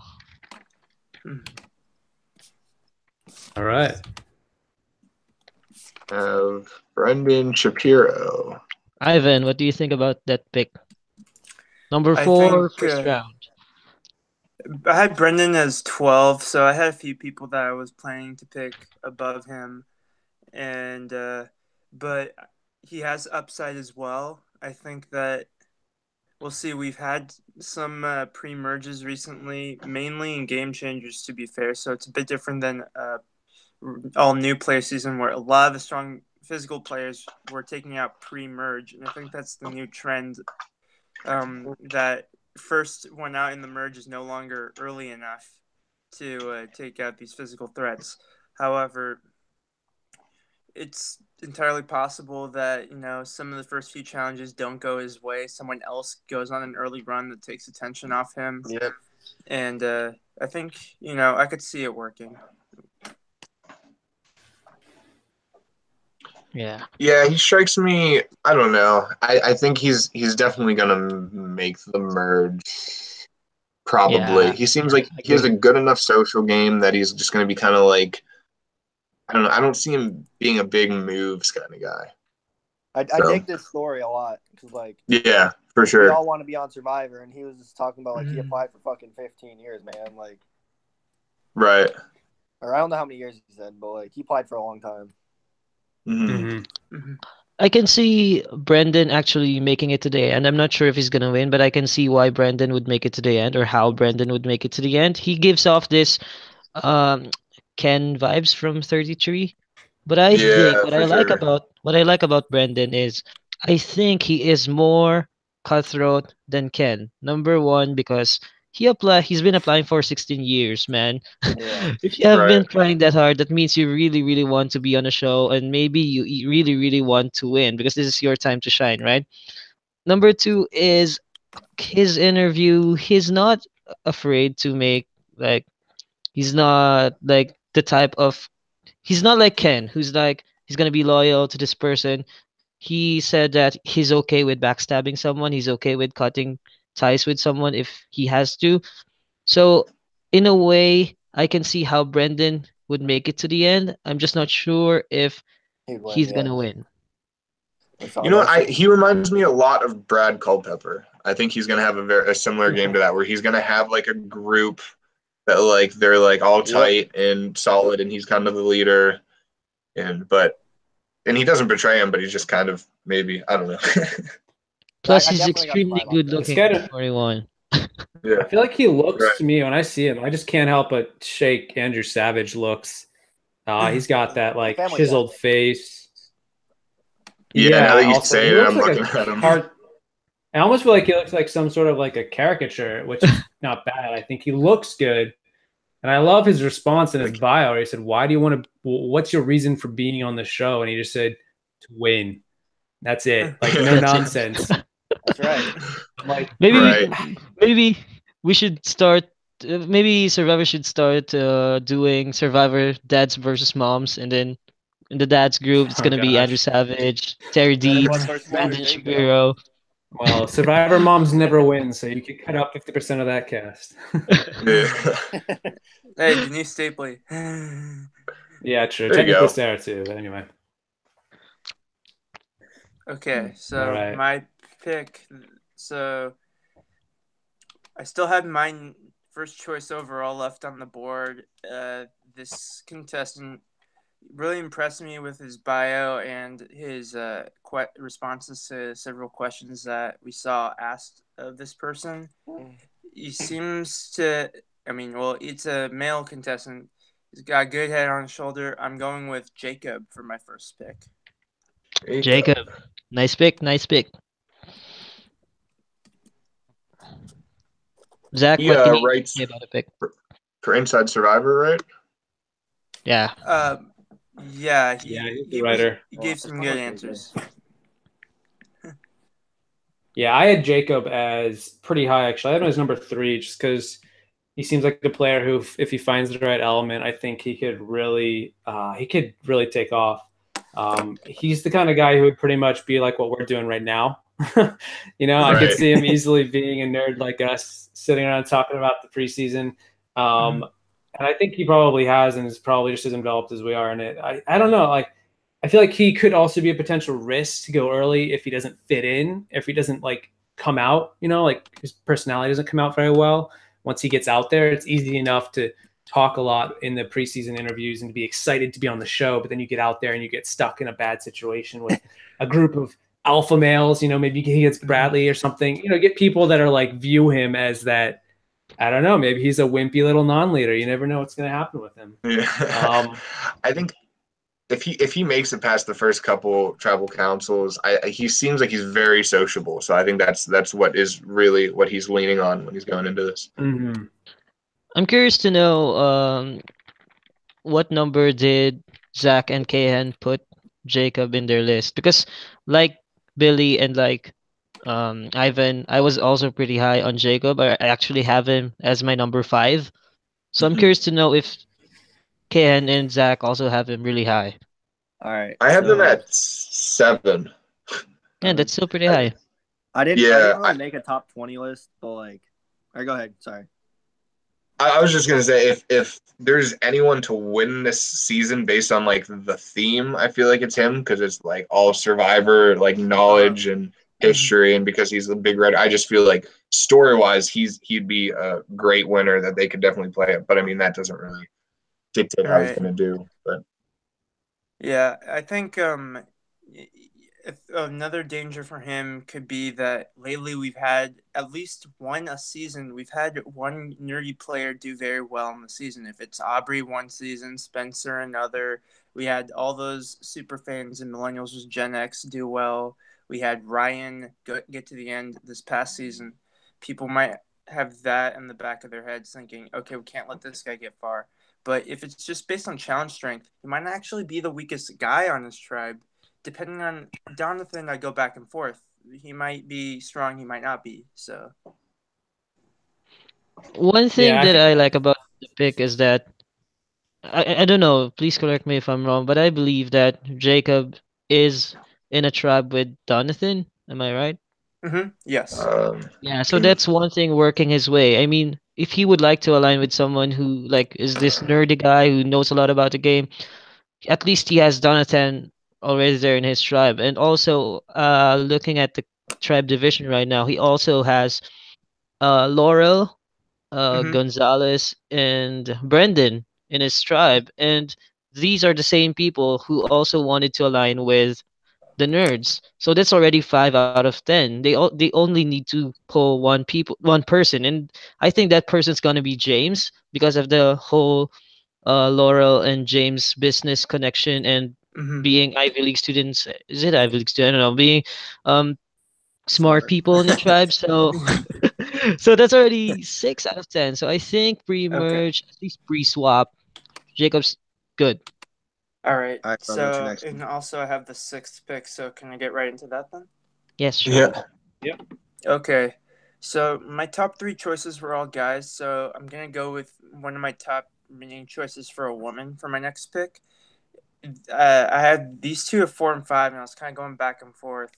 All right. Brendan Shapiro. Ivan, what do you think about that pick? Number I 4, think, first round. I had Brendan as 12, so I had a few people that I was planning to pick above him, and but he has upside as well. I think that we'll see. We've had some pre-merges recently, mainly in Game Changers, to be fair, so it's a bit different than all new player season where a lot of the strong physical players were taking out pre-merge, and I think that's the new trend. That first one out in the merge is no longer early enough to take out these physical threats. However, it's entirely possible that some of the first few challenges don't go his way. Someone else goes on an early run that takes attention off him, Yep. and I think I could see it working. Yeah. Yeah, he strikes me. I don't know. I think he's definitely gonna make the merge. Probably. Yeah. He seems like he has a good enough social game that he's just gonna be kind of like, I don't know. I don't see him being a big moves kind of guy. I So. dig this story a lot because like Yeah, for we sure. all want to be on Survivor, and he was just talking about like he applied for fucking 15 years, man. Like, Right. or I don't know how many years he said, but like he applied for a long time. Mm-hmm. I can see Brendan actually making it to the end. I'm not sure if he's gonna win, but I can see why Brendan would make it to the end or how Brendan would make it to the end. He gives off this um Ken vibes from 33. But I think Yeah, for sure. what I like about Brendan is I think he is more cutthroat than Ken. Number one, because he's been applying for 16 years, man. Yeah. If you have been Right. trying that hard, that means you really, really want to be on a show and maybe you really, really want to win because this is your time to shine, right? Number two is his interview. He's not afraid to make like he's not like the type of he's not like Ken, who's like he's gonna be loyal to this person. He said that he's okay with backstabbing someone. He's okay with cutting ties with someone if he has to. So, in a way, I can see how Brendan would make it to the end. I'm just not sure if He'd win, he's yeah. gonna win. You know what? He reminds me a lot of Brad Culpepper. I think he's gonna have a similar game to that, where he's gonna have like a group that like they're like all tight and solid, and he's kind of the leader. And he doesn't betray him, but he's just kind of maybe, I don't know. Plus, I he's definitely got the extremely vibe on good that. looking It's for 41. Yeah. I feel like he looks Right. to me when I see him. I just can't help but shake Andrew Savage looks. He's got that like Family chiseled Guy. face. Yeah, now that you also, say he it, looks I'm like looking a at him. hard. I almost feel like he looks like some sort of like a caricature, which is not bad. I think he looks good, and I love his response in his bio. Where he said, "Why do you want to? What's your reason for being on the show?" And he just said, "To win." That's it. Like no nonsense. That's right. Like Maybe Right. maybe we should start. Maybe Survivor should start doing Survivor dads versus moms, and then in the dads group, it's Oh, gonna be gosh. Andrew Savage, Terry Then Deeds, one versus one, Brandon there you go. Shapiro. Well, Survivor moms never win, so you could cut out 50% of that cast. Yeah. Hey, Denise Stapley. Yeah, true. There you Technically go. Sarah too, but anyway. Okay, so All right. my pick. So I still had my first choice overall left on the board. This contestant really impressed me with his bio and his responses to several questions that we saw asked of this person. He seems to, it's a male contestant. He's got a good head on his shoulder. I'm going with Jacob for my first pick. Jacob, nice pick, nice pick. Zach, He what can you writes say about a pick? for Inside Survivor, right? Yeah, Yeah, he's the writer. He gave some good answers. Yeah, I had Jacob as pretty high actually. I had him as number 3 just because he seems like a player who, if he finds the right element, I think he could really take off. He's the kind of guy who would pretty much be like what we're doing right now. I could see him easily being a nerd like us, sitting around talking about the preseason. And I think he probably has, and is probably just as enveloped as we are in it. I don't know. Like, I feel like he could also be a potential risk to go early if he doesn't fit in, if he doesn't like come out, like his personality doesn't come out very well. once he gets out there, it's easy enough to talk a lot in the preseason interviews and to be excited to be on the show. But then you get out there and you get stuck in a bad situation with a group of alpha males, maybe he gets Bradley or something, get people that are like, view him as that, I don't know, maybe he's a wimpy little non-leader. You never know what's going to happen with him. Yeah. I think if he makes it past the first couple tribal councils, he seems like he's very sociable. So I think that's what is really what he's leaning on when he's going into this. Mm-hmm. I'm curious to know what number did Zach and Kahan put Jacob in their list? Because like Billy and like Ivan, I was also pretty high on Jacob. I actually have him as my number 5. So I'm curious to know if Kahan and Zach also have him really high. All right. I have them at 7. Yeah, that's still pretty high. I didn't Yeah, really make a top 20 list, but like, all right, go ahead. Sorry. I was just gonna say if there's anyone to win this season based on like the theme, I feel like it's him because it's like all Survivor like knowledge and history, and because he's the big red, I just feel like story wise he'd be a great winner that they could definitely play it. But I mean that doesn't really dictate how he's gonna do. But yeah, I think if another danger for him could be that lately we've had at least one a season. We've had one nerdy player do very well in the season. If it's Aubrey one season, Spencer another. We had all those super fans and millennials with Gen X do well. We had Ryan get to the end this past season. People might have that in the back of their heads thinking, okay, we can't let this guy get far. But if it's just based on challenge strength, he might not actually be the weakest guy on his tribe. Depending on Donathan, I go back and forth. He might be strong, he might not be. So one thing that I like about the pick is that I don't know, please correct me if I'm wrong, but I believe that Jacob is in a tribe with Donathan. Am I right? Yes. Yeah, so that's one thing working his way. I mean, if he would like to align with someone who like is this nerdy guy who knows a lot about the game, at least he has Donathan already there in his tribe. And also, looking at the tribe division right now, he also has Laurel, Gonzalez, and Brendan in his tribe. And these are the same people who also wanted to align with the nerds. So that's already 5 out of 10. They only need to pull one person, and I think that person's gonna be James because of the whole Laurel and James business connection and being Ivy League students. Is it Ivy League student? I don't know. Being smart people in the tribe. So so that's already 6 out of 10. So I think pre-merge, at least pre-swap, Jacob's good. All right. All right, So and also I have the 6th pick. So can I get right into that then? Yes, sure. Yeah. Okay. So my top 3 choices were all guys. So I'm gonna go with one of my top remaining choices for a woman for my next pick. I had these two at 4 and 5, and I was kind of going back and forth.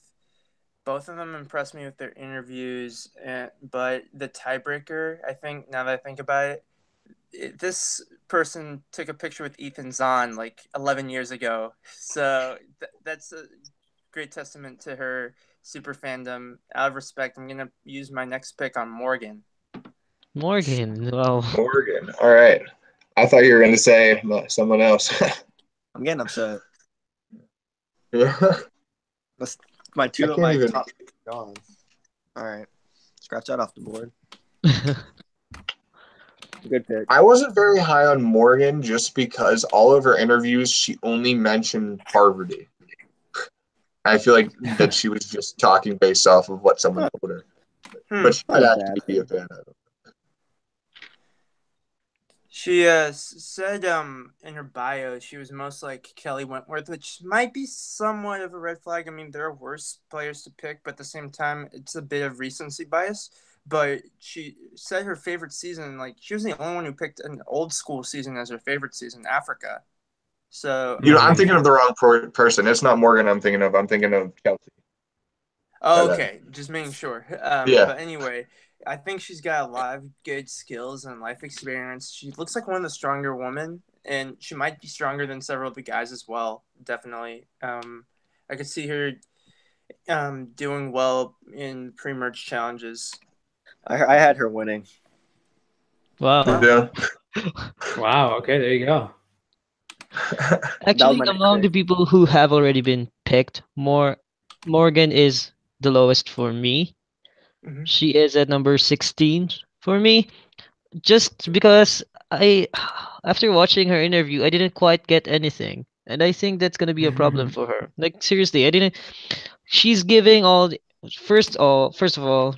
Both of them impressed me with their interviews, but the tiebreaker, I think, now that I think about it, this person took a picture with Ethan Zahn like 11 years ago. So that's a great testament to her super fandom. Out of respect, I'm going to use my next pick on Morgan. Morgan. Well, Morgan. All right. I thought you were going to say someone else. I'm getting upset. Yeah. That's my two of my top gone. All right. Scratch that off the board. Good pick. I wasn't very high on Morgan just because all of her interviews, she only mentioned Harvard. I feel like that she was just talking based off of what someone told her. But she might actually be a fan of it. She said in her bio she was most like Kelly Wentworth, which might be somewhat of a red flag. I mean, there are worse players to pick, but at the same time, it's a bit of recency bias. But she said her favorite season, like she was the only one who picked an old school season as her favorite season, Africa. So I'm thinking of the wrong person. It's not Morgan I'm thinking of. I'm thinking of Kelsey. Oh, okay. Just making sure. Yeah. But anyway, I think she's got a lot of good skills and life experience. She looks like one of the stronger women, and she might be stronger than several of the guys as well. Definitely. I could see her doing well in pre-merge challenges. I had her winning. Wow. Yeah. Wow. Okay, there you go. Actually, my next among the pick. people who have already been picked, Morgan is the lowest for me. Mhm. She is at number 16 for me, just because I, after watching her interview, I didn't quite get anything, and I think that's gonna be a problem for her. Like seriously, I didn't. She's giving all. First of all,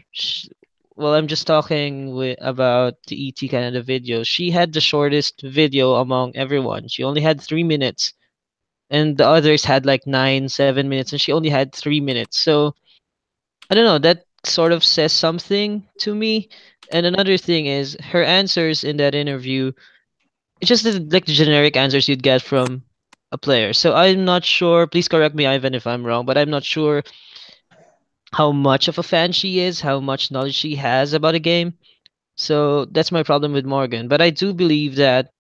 well, I'm just talking about the ET Canada video. She had the shortest video among everyone. She only had 3 minutes, and the others had like 9, 7 minutes, and she only had 3 minutes. So I don't know. That sort of says something to me. And another thing is her answers in that interview. It's just like the generic answers you'd get from a player. So I'm not sure. Please correct me, Ivan, if I'm wrong. But I'm not sure how much of a fan she is, how much knowledge she has about a game. So that's my problem with Morgan. But I do believe that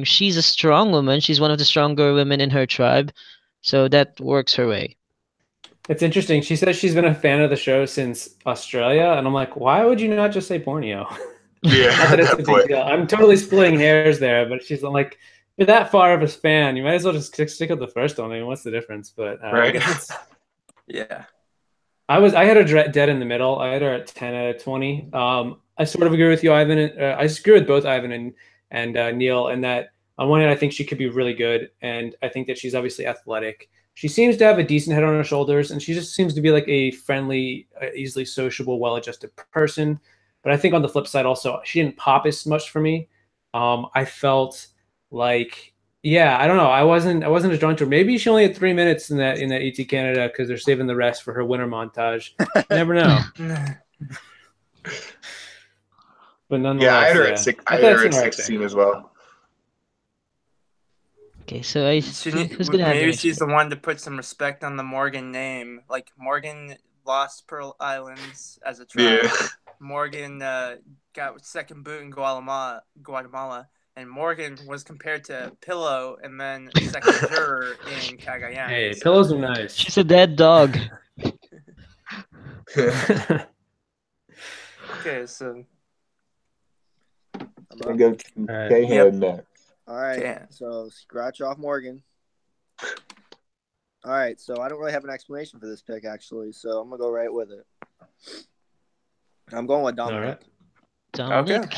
she's a strong woman. She's one of the stronger women in her tribe. So that works her way. It's interesting. She says she's been a fan of the show since Australia, and I'm like, why would you not just say Borneo? Yeah. Not that it's a That big point. deal. I'm totally splitting hairs there, but she's like, you're that far of a fan. You might as well just stick with the first one. I mean, what's the difference? But I Right. guess it's. Yeah. I had her dead in the middle. I had her at 10 out of 20. I sort of agree with you, Ivan. I agree with both Ivan and Neil in that on one hand, I think she could be really good, and I think that she's obviously athletic. She seems to have a decent head on her shoulders, and she just seems to be like a friendly, easily sociable, well-adjusted person. But I think on the flip side, also, she didn't pop as much for me. I felt like, yeah, I don't know. I wasn't as drawn to her. Maybe she only had 3 minutes in that ET Canada because they're saving the rest for her winter montage. You never know. But nonetheless, Yeah, I had her yeah. at six. I I had thought her it's at an alright 16 pick. as well. Okay, so who's gonna have the Maybe next she's pick? the one to put some respect on the Morgan name. Like Morgan lost Pearl Islands as a tribe. Yeah. Morgan got second boot in Guatemala, and Morgan was compared to Pillow and then second juror in Cagayan. Hey, So- pillows are nice. She's a dead dog. Okay, so I'm I up. go to Alright. K-Head next. All right. Okay. So scratch off Morgan. All right. So I don't really have an explanation for this pick actually. So I'm gonna go right with it. I'm going with Dominic. All right. Dominic.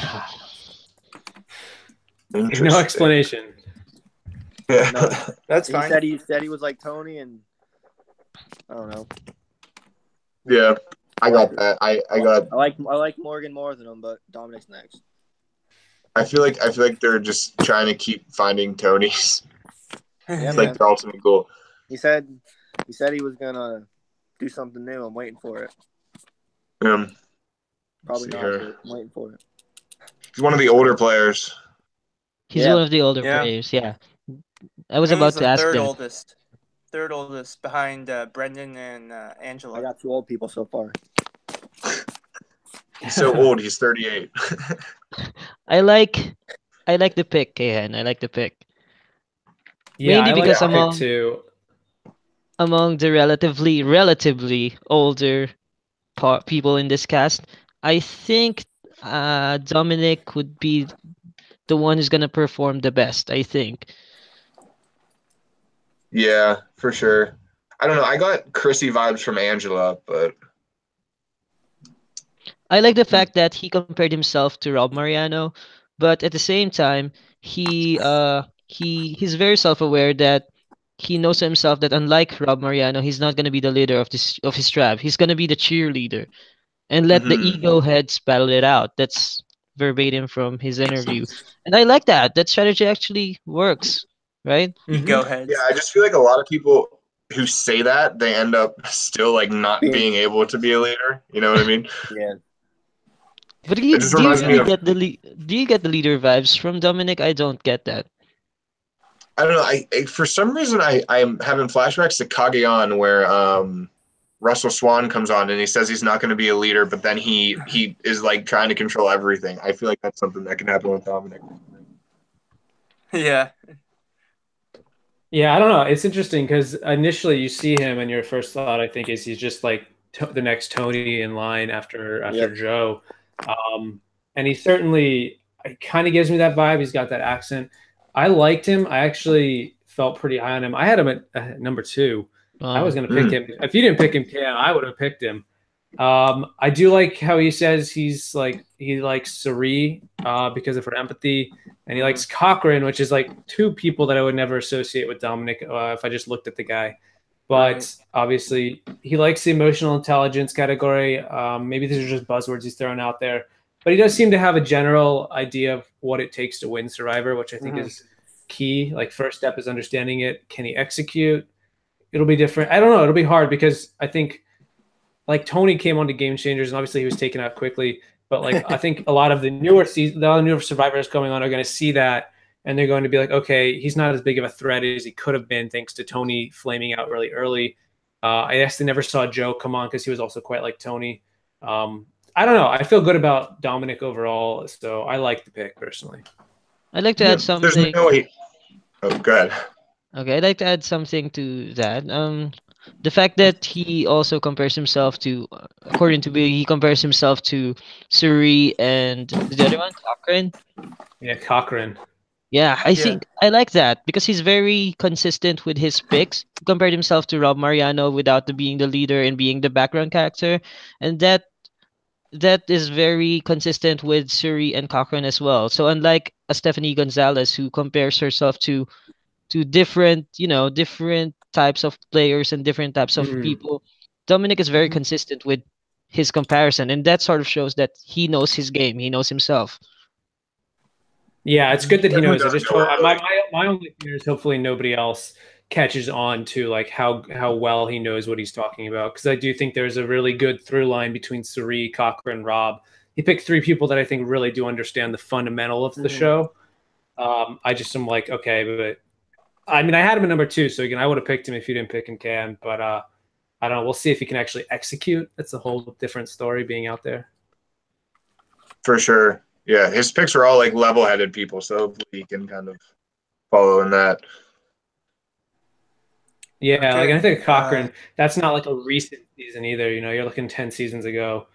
No Interesting. explanation. Yeah. No. that's He fine. said he was like Tony, and I don't know. Yeah, I got that. I like Morgan more than him, but Dominic's next. I feel like they're just trying to keep finding Tonys. Yeah, It's man. like their ultimate goal. He said he was gonna do something new. I'm waiting for it. Probably See not, here. but I'm waiting for it. He's one of the older players. He's Yeah. one of the older Yeah. players. Yeah, I was And about he's to the ask third him. oldest. Third oldest behind Brendan and Angela. I got 2 old people so far. He's so old. He's 38. I like the pick, Kahan. I like the pick. Yeah, Mainly I like because that pick too. among the relatively older people in this cast, I think Dominic would be the one who's gonna perform the best. I think. Yeah, for sure. I don't know. I got Chrissy vibes from Angela, but I like the fact that he compared himself to Rob Mariano, but at the same time, he's very self-aware that he knows himself that unlike Rob Mariano, he's not gonna be the leader of his tribe. He's gonna be the cheerleader and let the Mhm. ego heads battle it out. That's verbatim from his interview, and I like that. That strategy actually works, right? Ego heads. yeah, I just feel like a lot of people who say that they end up still like not being able to be a leader. You know what I mean? Yeah. But It just do you reminds me really of- get do you get the leader vibes from Dominic? I don't get that. I don't know. I for some reason I'm having flashbacks to Kagayan where Russell Swan comes on and he says he's not going to be a leader, but then he is like trying to control everything. I feel like that's something that can happen with Dominic. Yeah. Yeah, I don't know. It's interesting because initially you see him and your first thought, I think, is he's just like the next Tony in line after Yep. Joe. and he certainly kind of gives me that vibe. He's got that accent. I liked him. I actually felt pretty high on him. I had him at number 2. I was going to pick him. If you didn't pick him, Cam, I would have picked him. I do like how he says he likes Suri because of her empathy, and he likes Cochran, which is like 2 people that I would never associate with Dominic if I just looked at the guy. But obviously, he likes the emotional intelligence category. Maybe these are just buzzwords he's throwing out there. But he does seem to have a general idea of what it takes to win Survivor, which I think is key. Like, first step is understanding it. Can he execute? It'll be different. I don't know. It'll be hard because I think, like, Tony came on to Game Changers, and obviously he was taken out quickly. But, like, I think a lot of the newer Survivors coming on are going to see that, and they're going to be like, okay, he's not as big of a threat as he could have been thanks to Tony flaming out really early. I actually never saw Joe come on because he was also quite like Tony. I don't know. I feel good about Dominic overall, so I like the pick personally. I'd like to add something. There's no way. Oh, go ahead. Okay, I'd like to add something to that. The fact that he also compares himself to, according to Billy, he compares himself to Suri and the other one, Cochran. Yeah, Cochran. Yeah, I think I like that because he's very consistent with his picks. He compared himself to Rob Mariano without being the leader and being the background character, and that is very consistent with Suri and Cochran as well. So unlike a Stephanie Gonzalez who compares herself to different, different types of players and different types of people, Dominic is very consistent with his comparison, and that sort of shows that he knows his game. He knows himself. Yeah, it's good that he knows. My only fear is hopefully nobody else catches on to like how well he knows what he's talking about, because I do think there's a really good through line between Suri, Cochran, Rob. He picked 3 people that I think really do understand the fundamental of the show. I just am like, okay, but I mean, I had him at number 2, so again, I would have picked him if you didn't pick him, Cam. But I don't know. We'll see if he can actually execute. That's a whole different story being out there. For sure. Yeah, his picks are all like level-headed people, so hopefully he can kind of follow in that. Yeah, okay. Like I think Cochran, that's not like a recent season either. You're looking 10 seasons ago.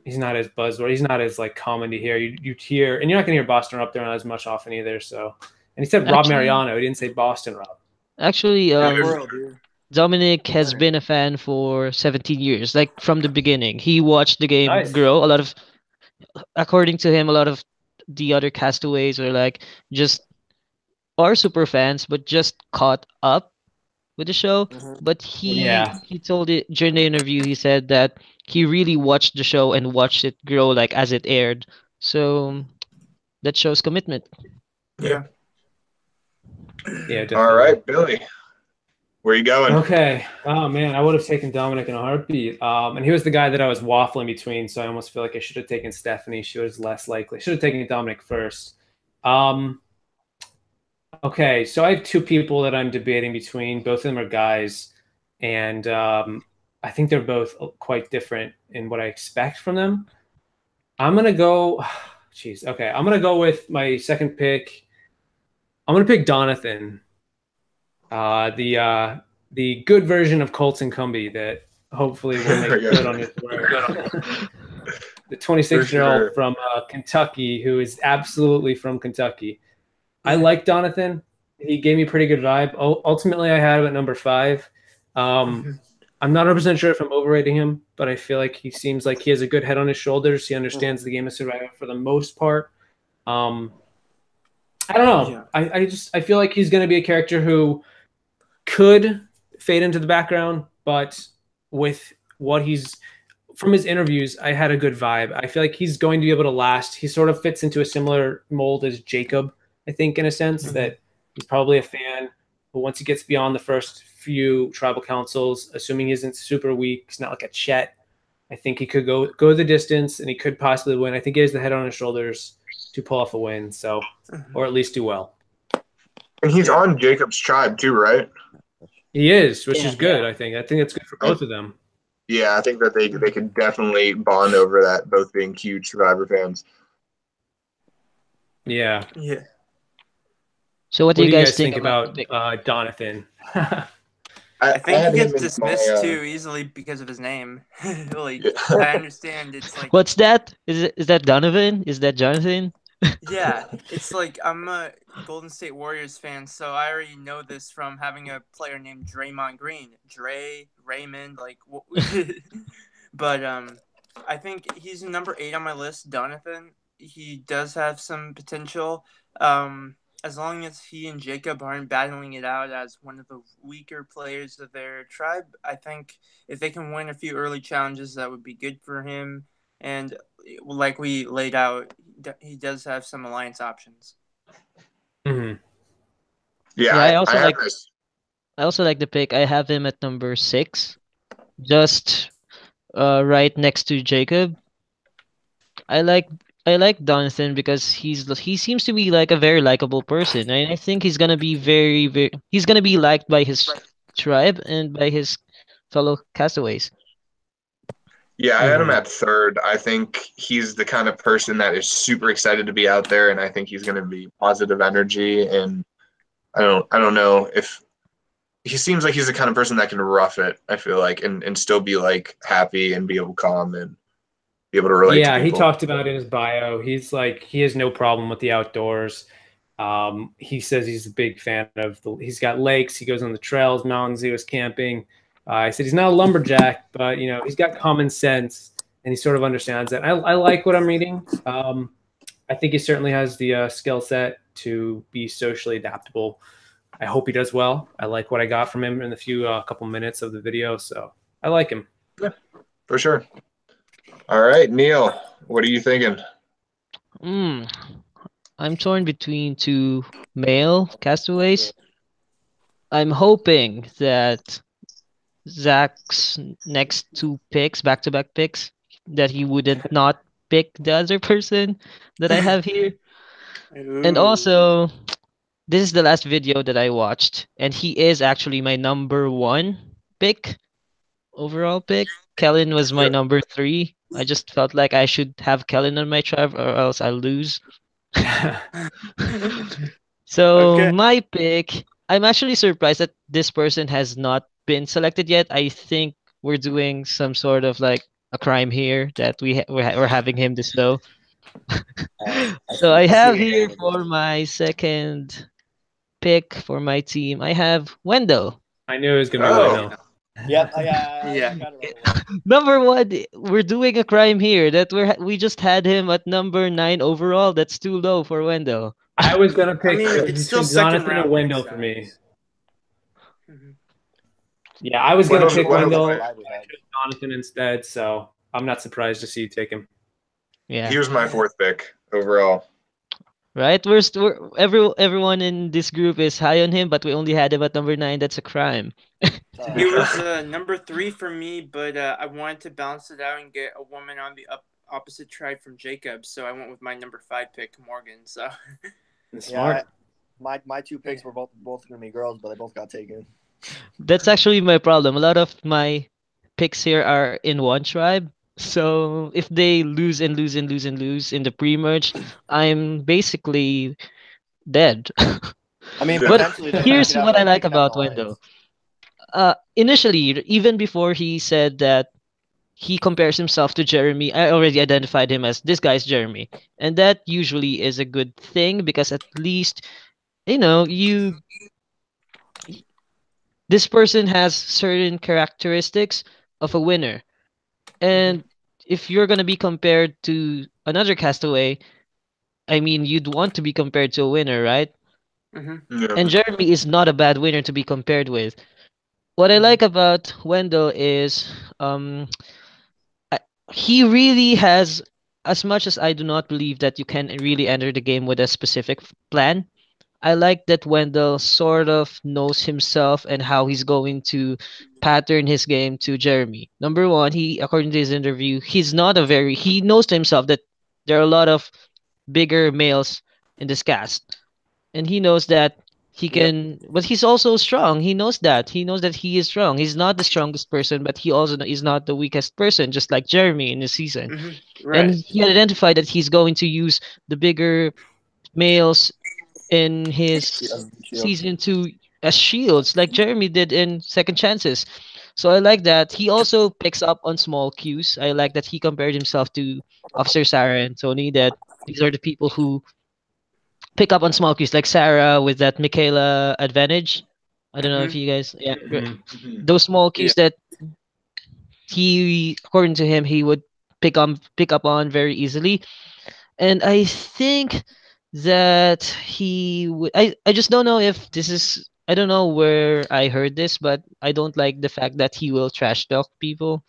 He's not as buzzword. He's not as like common to hear. You hear, and you're not going to hear Boston Rob there as much often either. So, and he said Rob Mariano. He didn't say Boston Rob. Actually, Dominic has been a fan for 17 years, like from the beginning. He watched the game grow. According to him, a lot of the other castaways are like are super fans, but just caught up with the show. But he told it during the interview. He said that he really watched the show and watched it grow like as it aired. So that shows commitment. Yeah. Yeah. Definitely. All right, Billy. Where are you going? Okay. Oh man, I would have taken Dominic in a heartbeat. And he was the guy that I was waffling between, so I almost feel like I should have taken Stephanie. She was less likely. Should have taken Dominic first. Okay, so I have 2 people that I'm debating between. Both of them are guys, and I think they're both quite different in what I expect from them. I'm gonna go. Jeez. Okay, I'm gonna go with my second pick. I'm gonna pick Donathan. The good version of Colton Cumbie that hopefully will make good on his word. The 26-year-old from Kentucky who is absolutely from Kentucky. I like Donathan. He gave me a pretty good vibe. Ultimately, I had him at number 5. I'm not 100% sure if I'm overrating him, but I feel like he seems like he has a good head on his shoulders. He understands the game of Survivor for the most part. I don't know. Yeah. I feel like he's going to be a character who could fade into the background, but with what he's from his interviews, I had a good vibe. I feel like he's going to be able to last. He sort of fits into a similar mold as Jacob, I think, in a sense that he's probably a fan, but once he gets beyond the first few tribal councils, assuming he isn't super weak, he's not like a Chet, I think he could go the distance and he could possibly win. I think he has the head on his shoulders to pull off a win, so or at least do well. And he's on Jacob's tribe too, right? He is, which is good. I think it's good for both of them. Yeah, I think that they could definitely bond over that, both being huge Survivor fans. Yeah. So what do you guys think about Donathan? I think had he him gets in my, dismissed too easily because of his name. Like, yeah. I understand it's like, What's that? Is that Donovan? Is that Jonathan? yeah, it's like I'm a Golden State Warriors fan, so I already know this from having a player named Draymond Green, Raymond, like, but I think he's number 8 on my list, Donovan. He does have some potential. As long as he and Jacob aren't battling it out as one of the weaker players of their tribe, I think if they can win a few early challenges, that would be good for him. And like we laid out, he does have some alliance options. Mhm. Yeah, Yeah, I have this. I also like the pick. I have him at number 6, just right next to Jacob. I like I like Donathan because he seems to be like a very likable person, and I think he's gonna be he's gonna be liked by his tribe and by his fellow castaways. Yeah, I had him Mhm. at 3rd. I think he's the kind of person that is super excited to be out there, and I think he's going to be positive energy. And I don't know if he seems like he's the kind of person that can rough it. I feel like, and still be like happy and be able to calm and be able to relate to Yeah, he people. talked about in his bio. He's like he has no problem with the outdoors. He says he's a big fan of the. He's got lakes. He goes on the trails, mountains. He goes camping. I said he's not a lumberjack, but you know he's got common sense and he sort of understands that. I like what I'm reading. I think he certainly has the skill set to be socially adaptable. I hope he does well. I like what I got from him in the few couple minutes of the video, so I like him. Yeah, for sure. All right, Neil, what are you thinking? Hmm. I'm torn between two male castaways. I'm hoping that Zach's next two picks, back-to-back picks, that he wouldn't not pick the other person that I have here. And also, this is the last video that I watched, and he is actually my number 1 pick, overall pick. Kellen was my number 3. I just felt like I should have Kellen on my tribe or else I'll lose. So Okay. my pick, I'm actually surprised that this person has not been selected yet. I think we're doing some sort of like a crime here that we're having him this low. So I have here for my second pick for my team, I have Wendell. I knew it was gonna be Oh. Wendell. Yep. Yeah. Yeah. Got it right. Number 1, we're doing a crime here that we just had him at number 9 overall. That's too low for Wendell. I was gonna pick mean, it's still between second Jonathan round and Wendell picks, for me. Mhm. Yeah, I was gonna Wendell's- pick Wendell's Wendell. my- I chose Jonathan instead, so I'm not surprised to see you take him. Yeah. He was my 4th pick overall. Right? Everyone in this group is high on him, but we only had him at number 9. That's a crime. He was number 3 for me, but I wanted to balance it out and get a woman on the opposite tribe from Jacob, so I went with my number 5 pick, Morgan. So Smart. Yeah, my 2 picks were both gonna be girls, but they both got taken. That's actually my problem. A lot of my picks here are in one tribe. So if they lose and lose and lose and lose in the pre-merge, I'm basically dead. I mean, But potentially though, Here's you could what I have like you could have about an alliance. Wendell. Initially, even before he said that he compares himself to Jeremy, I already identified him as this guy's Jeremy. And that usually is a good thing because at least, this person has certain characteristics of a winner. And if you're going to be compared to another castaway, I mean, you'd want to be compared to a winner, right? Yeah. And Jeremy is not a bad winner to be compared with. What I like about Wendell is he really has, as much as I do not believe that you can really enter the game with a specific plan, I like that Wendell sort of knows himself and how he's going to pattern his game to Jeremy. Number 1, according to his interview, he knows to himself that there are a lot of bigger males in this cast. And he knows that he can, but he's also strong. He knows that. He knows that he is strong. He's not the strongest person, but he also is not the weakest person, just like Jeremy in the season. And Right. he identified that he's going to use the bigger males in his Shield. season to as shields, like Jeremy did in Second Chances. So I like that. He also picks up on small cues. I like that he compared himself to Officer Sarah and Tony. That these are the people who pick up on small cues, like Sarah with that Michaela advantage. I don't know if Mhm. you guys, yeah, Mhm. those small Yeah. cues that he, according to him, he would pick up on very easily. And I think that he would. I just don't know if this is. I don't know where I heard this, but I don't like the fact that he will trash talk people.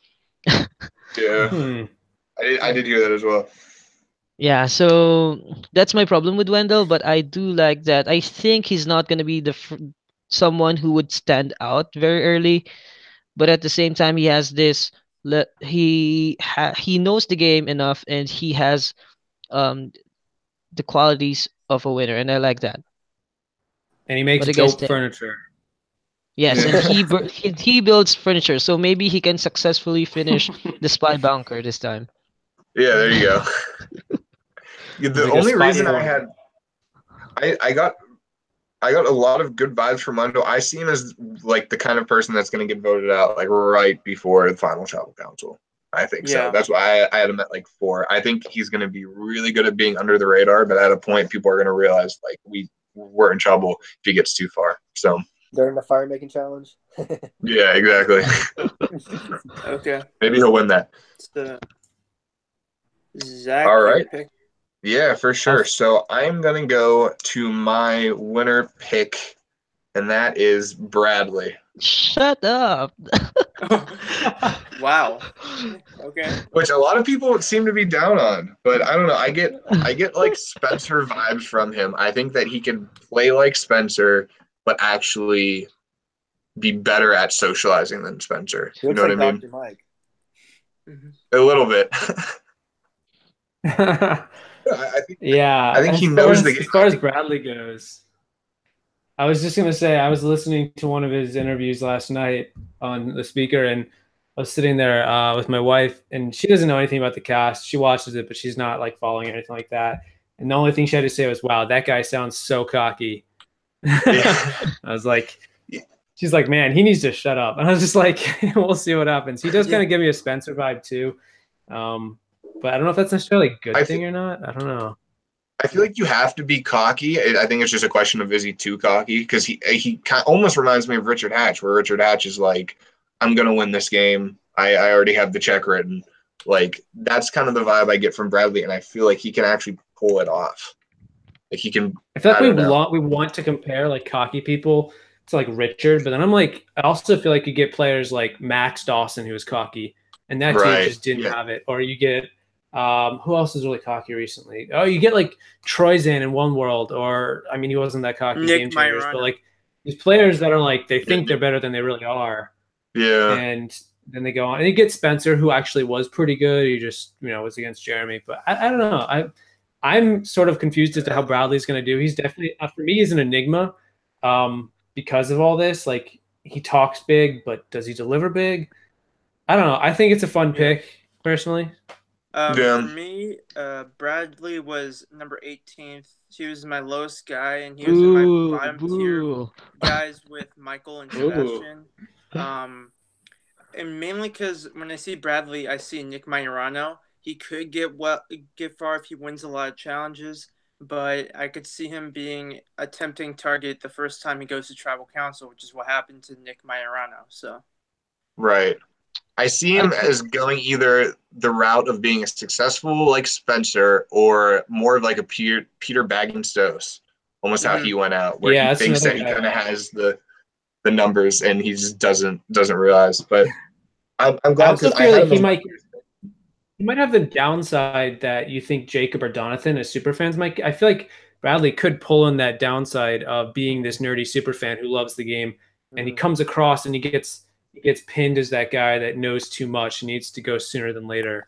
Yeah, Hmm. I did hear that as well. Yeah, so that's my problem with Wendell, but I do like that. I think he's not going to be someone who would stand out very early, but at the same time he has this he knows the game enough, and he has um the qualities of a winner, and I like that. And he makes What do you guys dope think? furniture. Yes, and Yeah. he builds furniture, so maybe he can successfully finish the spy bunker this time. Yeah, there you go. Yeah, He's the like a only spy reason I horn. had I got a lot of good vibes from Mundo. I see him as like the kind of person that's going to get voted out like right before the final tribal council. I think so. Yeah. That's why I had him at like 4. I think he's going to be really good at being under the radar, but at a point, people are going to realize like we're in trouble if he gets too far. So During the fire making challenge. yeah, exactly. Okay. Maybe he'll win that. So, Zach, All your right. pick. Yeah, for sure. So I'm going to go to my winner pick, and that is Bradley. Shut up. Wow. Okay. Which a lot of people seem to be down on, but I don't know. I get like Spencer vibes from him. I think that he can play like Spencer, but actually be better at socializing than Spencer. He You looks know what like I mean? Dr. Mike. A little bit. Yeah, I think he knows the as game. far as Bradley goes, I was just gonna say I was listening to one of his interviews last night on the speaker, and I was sitting there with my wife, and she doesn't know anything about the cast. She watches it, but she's not like following it or anything like that. And the only thing she had to say was, "Wow, that guy sounds so cocky." I was like, she's like, "Man, he needs to shut up." And I was just like, "We'll see what happens." He does kind of give me a Spencer vibe too, but I don't know if that's necessarily a good thing or not. I don't know. I feel like you have to be cocky. I think it's just a question of is he too cocky? Because he kind of almost reminds me of Richard Hatch, where Richard Hatch is like, I'm gonna win this game. I already have the check written. Like that's kind of the vibe I get from Bradley, and I feel like he can actually pull it off. Like he can. I feel like I don't know. we want to compare like cocky people to like Richard, but then I'm like, I also feel like you get players like Max Dawson who was cocky, and that team Right. just didn't Yeah. have it. Or you get who else is really cocky recently? Oh, you get like Troyzan in One World, or I mean, he wasn't that cocky. Nick Game Changers, Majorana. but like these players that are like they think they're better than they really are, Yeah. and then they go on and you get Spencer who actually was pretty good. He just was against Jeremy, but I don't know. I'm sort of confused as to how Bradley's going to do. He's definitely for me he's an enigma because of all this. Like he talks big, but does he deliver big? I don't know. I think it's a fun pick personally. For me, Bradley was number 18th. He was my lowest guy, and he was in my bottom tier guys with Michael and Sebastian. And mainly because when I see Bradley, I see Nick Majorano. He could get far if he wins a lot of challenges, but I could see him being a tempting target the first time he goes to Tribal Council, which is what happened to Nick Majorano. So, right. I see him as going either the route of being a successful like Spencer or more of like a Peter Bagenstos, almost how he went out, where he thinks that he kind of has the numbers and he just doesn't realize. But I'm glad because I feel like he might have the downside that you think Jacob or Donathan as superfans might. I feel like Bradley could pull in that downside of being this nerdy superfan who loves the game, and he comes across and he gets pinned as that guy that knows too much and needs to go sooner than later.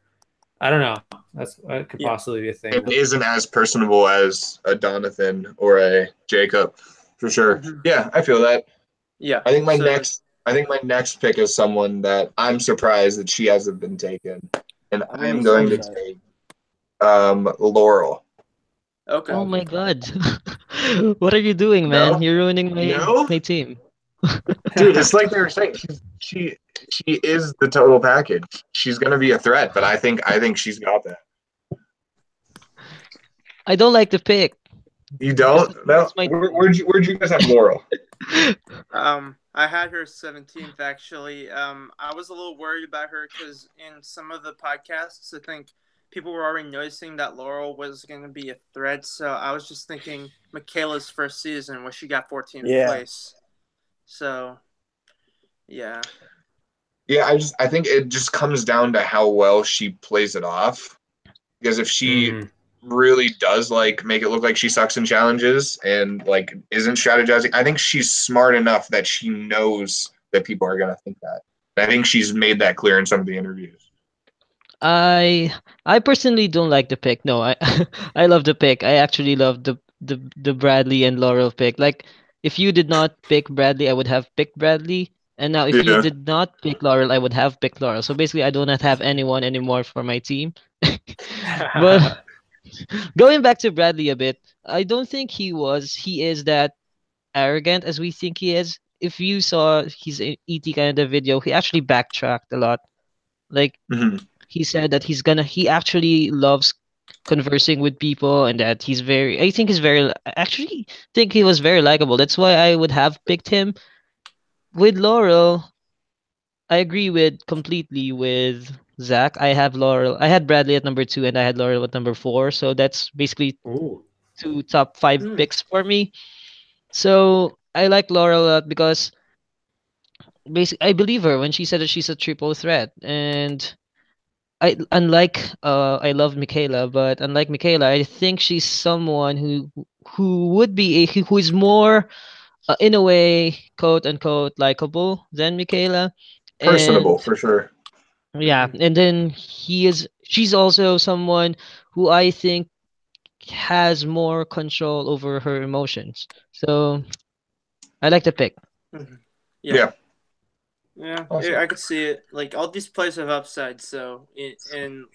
I don't know. That could possibly be a thing. It isn't as personable as a Donathan or a Jacob, for sure. Yeah, I feel that. Yeah. I think my next pick is someone that I'm surprised that she hasn't been taken, and I am going to take Laurel. Okay. Oh my god. What are you doing, man? No? You're ruining No? my team. Dude, it's like they were saying. She is the total package. She's gonna be a threat, but I think she's got that. I don't like the pick You because don't? No. that's my Where'd you guys have Laurel? I had her 17th actually. I was a little worried about her because in some of the podcasts, I think people were already noticing that Laurel was going to be a threat. So I was just thinking Michaela's first season where she got 14th Yeah. place. So, yeah. Yeah, I think it just comes down to how well she plays it off. Because if she Mhm. really does like make it look like she sucks in challenges and like isn't strategizing, I think she's smart enough that she knows that people are gonna think that. I think she's made that clear in some of the interviews. I I personally don't like the pick. No, I I love the pick. I actually love the Bradley and Laurel pick. Like if you did not pick Bradley, I would have picked Bradley. And now if you Yeah. did not pick Laurel, I would have picked Laurel. So basically I do not have anyone anymore for my team. But going back to Bradley a bit, I don't think he is that arrogant as we think he is. If you saw his ET kind of video, he actually backtracked a lot. Like hmm he said that he actually loves conversing with people and that I think he's very I actually think he was very likable. That's why I would have picked him. With Laurel, I agree with completely with Zach. I had Bradley at number 2 and I had Laurel at number 4, so that's basically Ooh. two top 5 Hmm. picks for me. So I like Laurel a lot because basically I believe her when she said that she's a triple threat. And I love Michaela, but unlike Michaela, I think she's someone who would be who is more in a way quote unquote likable than Michaela. Personable And for sure. yeah, and then she's also someone who I think has more control over her emotions. So I like the pick. Mhm. Yeah. Yeah, Awesome. I could see it. Like all these players have upside, so and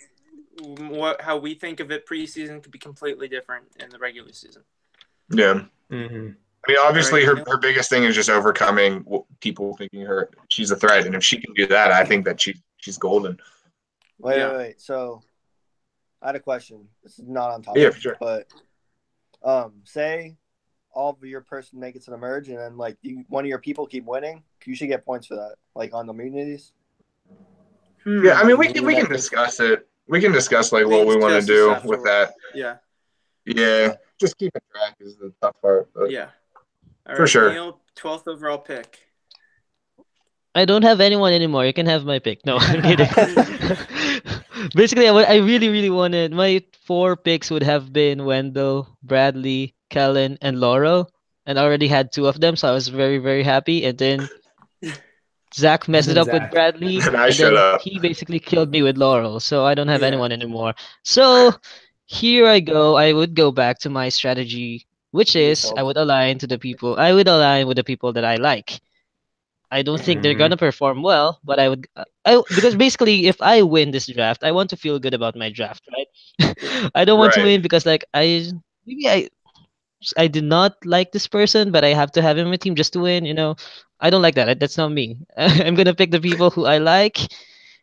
how we think of it preseason could be completely different in the regular season. Yeah. Mhm. I mean, obviously, Alright, her biggest thing is just overcoming people thinking she's a threat, and if she can do that, I think that she's golden. Wait. So I had a question. This is not on topic. Yeah, for sure. But say all of your person make it to the merge, and then like one of your people keep winning, you should get points for that. Like on the immunities. Yeah, I mean, we can That- discuss it. We can discuss like We what can we want to discuss this do afterward. with that. Yeah, Yeah, just keeping track is the tough part. But yeah. All For right, sure. Neil, 12th overall pick. I don't have anyone anymore. You can have my pick. No, I'm kidding. Basically, I really, really wanted my 4 picks would have been Wendell, Bradley, Kellen, and Laurel, and I already had 2 of them, so I was very, very happy. And then Zach messed it then up with Zach. Bradley, And I and shut then up. he basically killed me with Laurel, so I don't have Yeah. anyone anymore. So here I go. I would go back to my strategy, which is I would align with the people that I like. I don't think they're Mhm. gonna perform well, but because basically if I win this draft, I want to feel good about my draft, right? I don't want to Right. win because like maybe I did not like this person, but I have to have him in my team just to win. I don't like that. That's not me. I'm gonna pick the people who I like,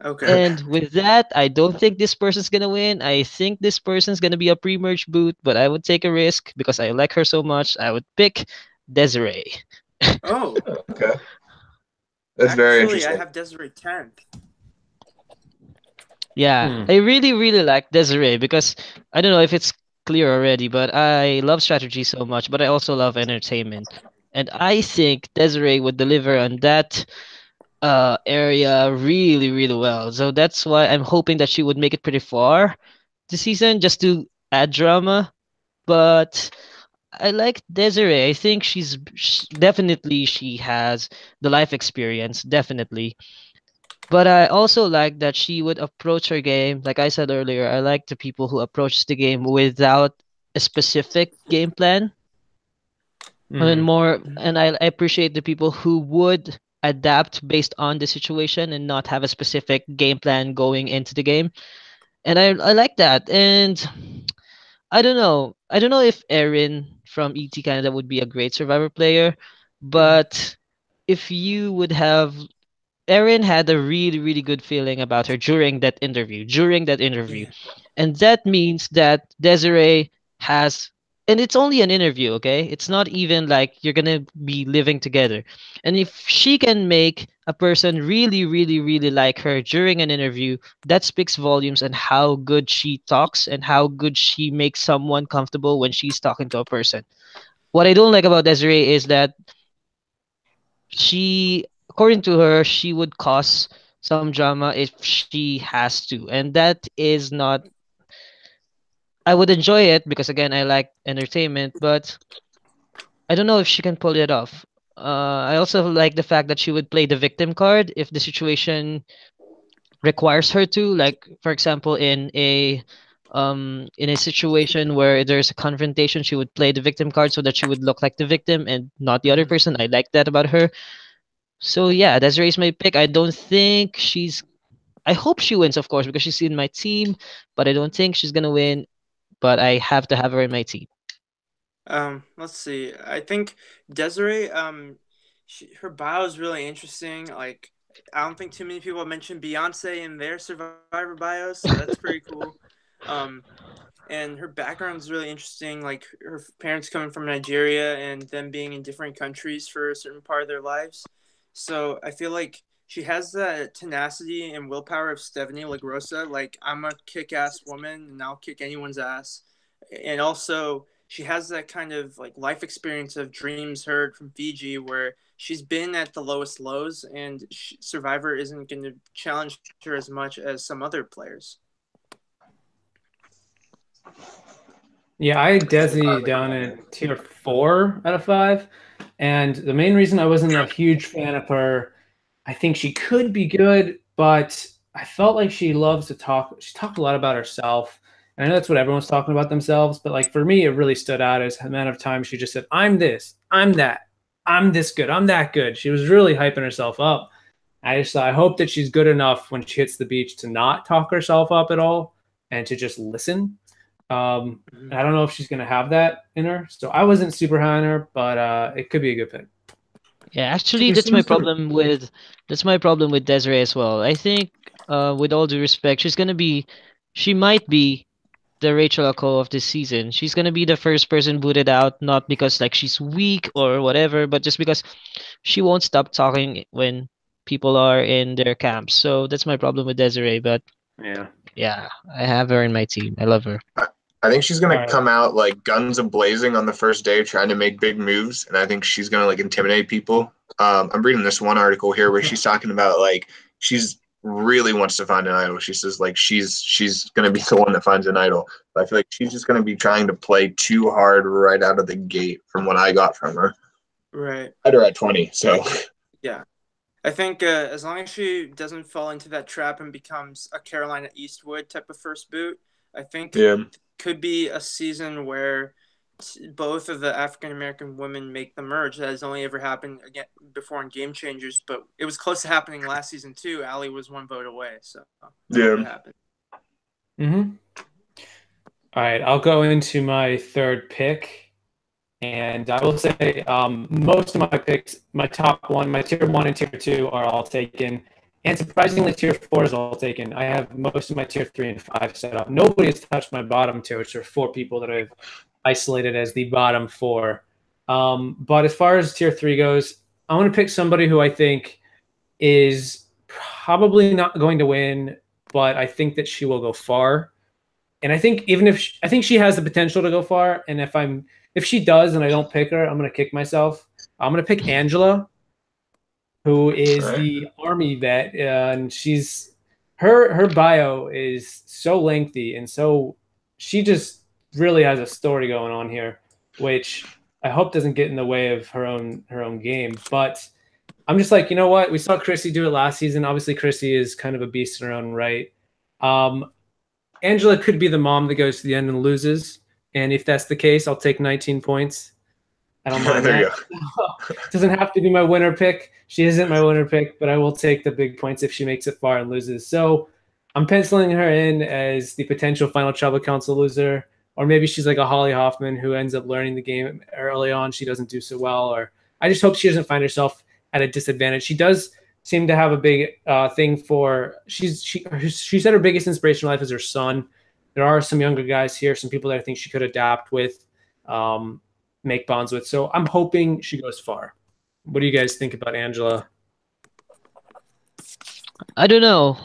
Okay. and with that, I don't think this person's gonna win. I think this person's gonna be a pre-merge boot, but I would take a risk because I like her so much. I would pick Desiree. Oh, Okay. That's very actually, I interesting. have Desiree 10th. Yeah, Hmm. I really, really like Desiree because I don't know if it's clear already, but I love strategy so much, but I also love entertainment. And I think Desiree would deliver on that area really, really well. So that's why I'm hoping that she would make it pretty far this season just to add drama. But I like Desiree. I think definitely she has the life experience, definitely. But I also like that she would approach her game. Like I said earlier, I like the people who approach the game without a specific game plan. Mhm. And I appreciate the people who would adapt based on the situation and not have a specific game plan going into the game. And I like that. And I don't know. I don't know if Erin from ET Canada would be a great Survivor player, but if you would have Erin had a really, really good feeling about her during that interview. Yeah. And that means that Desiree has, and it's only an interview, okay? It's not even like you're gonna be living together. And if she can make a person really, really, really like her during an interview, that speaks volumes on how good she talks and how good she makes someone comfortable when she's talking to a person. What I don't like about Desiree is that she, according to her, she would cause some drama if she has to, and that is not. I would enjoy it because again, I like entertainment, but I don't know if she can pull it off. I also like the fact that she would play the victim card if the situation requires her to. Like, for example, in a situation where there's a confrontation, she would play the victim card so that she would look like the victim and not the other person. I like that about her. So yeah, Desiree's my pick. I don't think she's. I hope she wins, of course, because she's in my team. But I don't think she's gonna win. But I have to have her in my team. Let's see. I think Desiree, her bio is really interesting. Like, I don't think too many people have mentioned Beyonce in their Survivor bios, so that's pretty cool. And her background is really interesting. Like, her parents coming from Nigeria and them being in different countries for a certain part of their lives. So I feel like she has that tenacity and willpower of Stephanie LaGrossa. Like, I'm a kick-ass woman, and I'll kick anyone's ass. And also, she has that kind of like life experience of Dreams Heard from Fiji, where she's been at the lowest lows, and Survivor isn't going to challenge her as much as some other players. Yeah, I had Desi down in tier 4 out of 5. And the main reason I wasn't a huge fan of her, I think she could be good, but I felt like she loves to talk. She talked a lot about herself. And I know that's what everyone's talking about themselves, but like for me, it really stood out as the amount of time she just said, I'm this, I'm that, I'm this good, I'm that good. She was really hyping herself up. I hope that she's good enough when she hits the beach to not talk herself up at all and to just listen. And I don't know if she's going to have that in her. So I wasn't super high on her, but it could be a good pick. Yeah, actually, that's my problem with Desiree as well. I think, with all due respect, she might be the Rachel Ako of this season. She's gonna be the first person booted out, not because like she's weak or whatever, but just because she won't stop talking when people are in their camps. So that's my problem with Desiree. But yeah, I have her in my team. I love her. I think she's gonna come out like guns a blazing on the first day, trying to make big moves, and I think she's gonna like intimidate people. I'm reading this one article here where she's talking about like she's really wants to find an idol. She says like she's gonna be the one that finds an idol. But I feel like she's just gonna be trying to play too hard right out of the gate, from what I got from her. Right. I had her at 20, so yeah. I think as long as she doesn't fall into that trap and becomes a Carolina Eastwood type of first boot, I think it could be a season where both of the African American women make the merge. That has only ever happened again before in Game Changers, but it was close to happening last season too. Allie was one vote away, so it happened. All right, I'll go into my third pick, and I will say most of my picks, my top one, my tier 1 and tier 2 are all taken. And surprisingly, tier 4 is all taken. I have most of my tier 3 and 5 set up. Nobody has touched my bottom 2, which are 4 people that I've isolated as the bottom 4. But as far as tier 3 goes, I want to pick somebody who I think is probably not going to win, but I think that she will go far. And I think I think she has the potential to go far. And if she does and I don't pick her, I'm going to kick myself. I'm going to pick Angela, who is the Army vet, and her bio is so lengthy, and so she just really has a story going on here, which I hope doesn't get in the way of her own game. But I'm just like, you know what? We saw Chrissy do it last season. Obviously, Chrissy is kind of a beast in her own right. Angela could be the mom that goes to the end and loses, and if that's the case, I'll take 19 points. I don't mind that. It doesn't have to be my winner pick. She isn't my winner pick, but I will take the big points if she makes it far and loses. So I'm penciling her in as the potential Final Tribal Council loser. or maybe she's like a Holly Hoffman who ends up learning the game early on. She doesn't do so well, or I just hope she doesn't find herself at a disadvantage. She does seem to have a big thing for she said her biggest inspiration in life is her son. There are some younger guys here, some people that I think she could adapt with, make bonds with. So I'm hoping she goes far. What do you guys think about Angela? I don't know.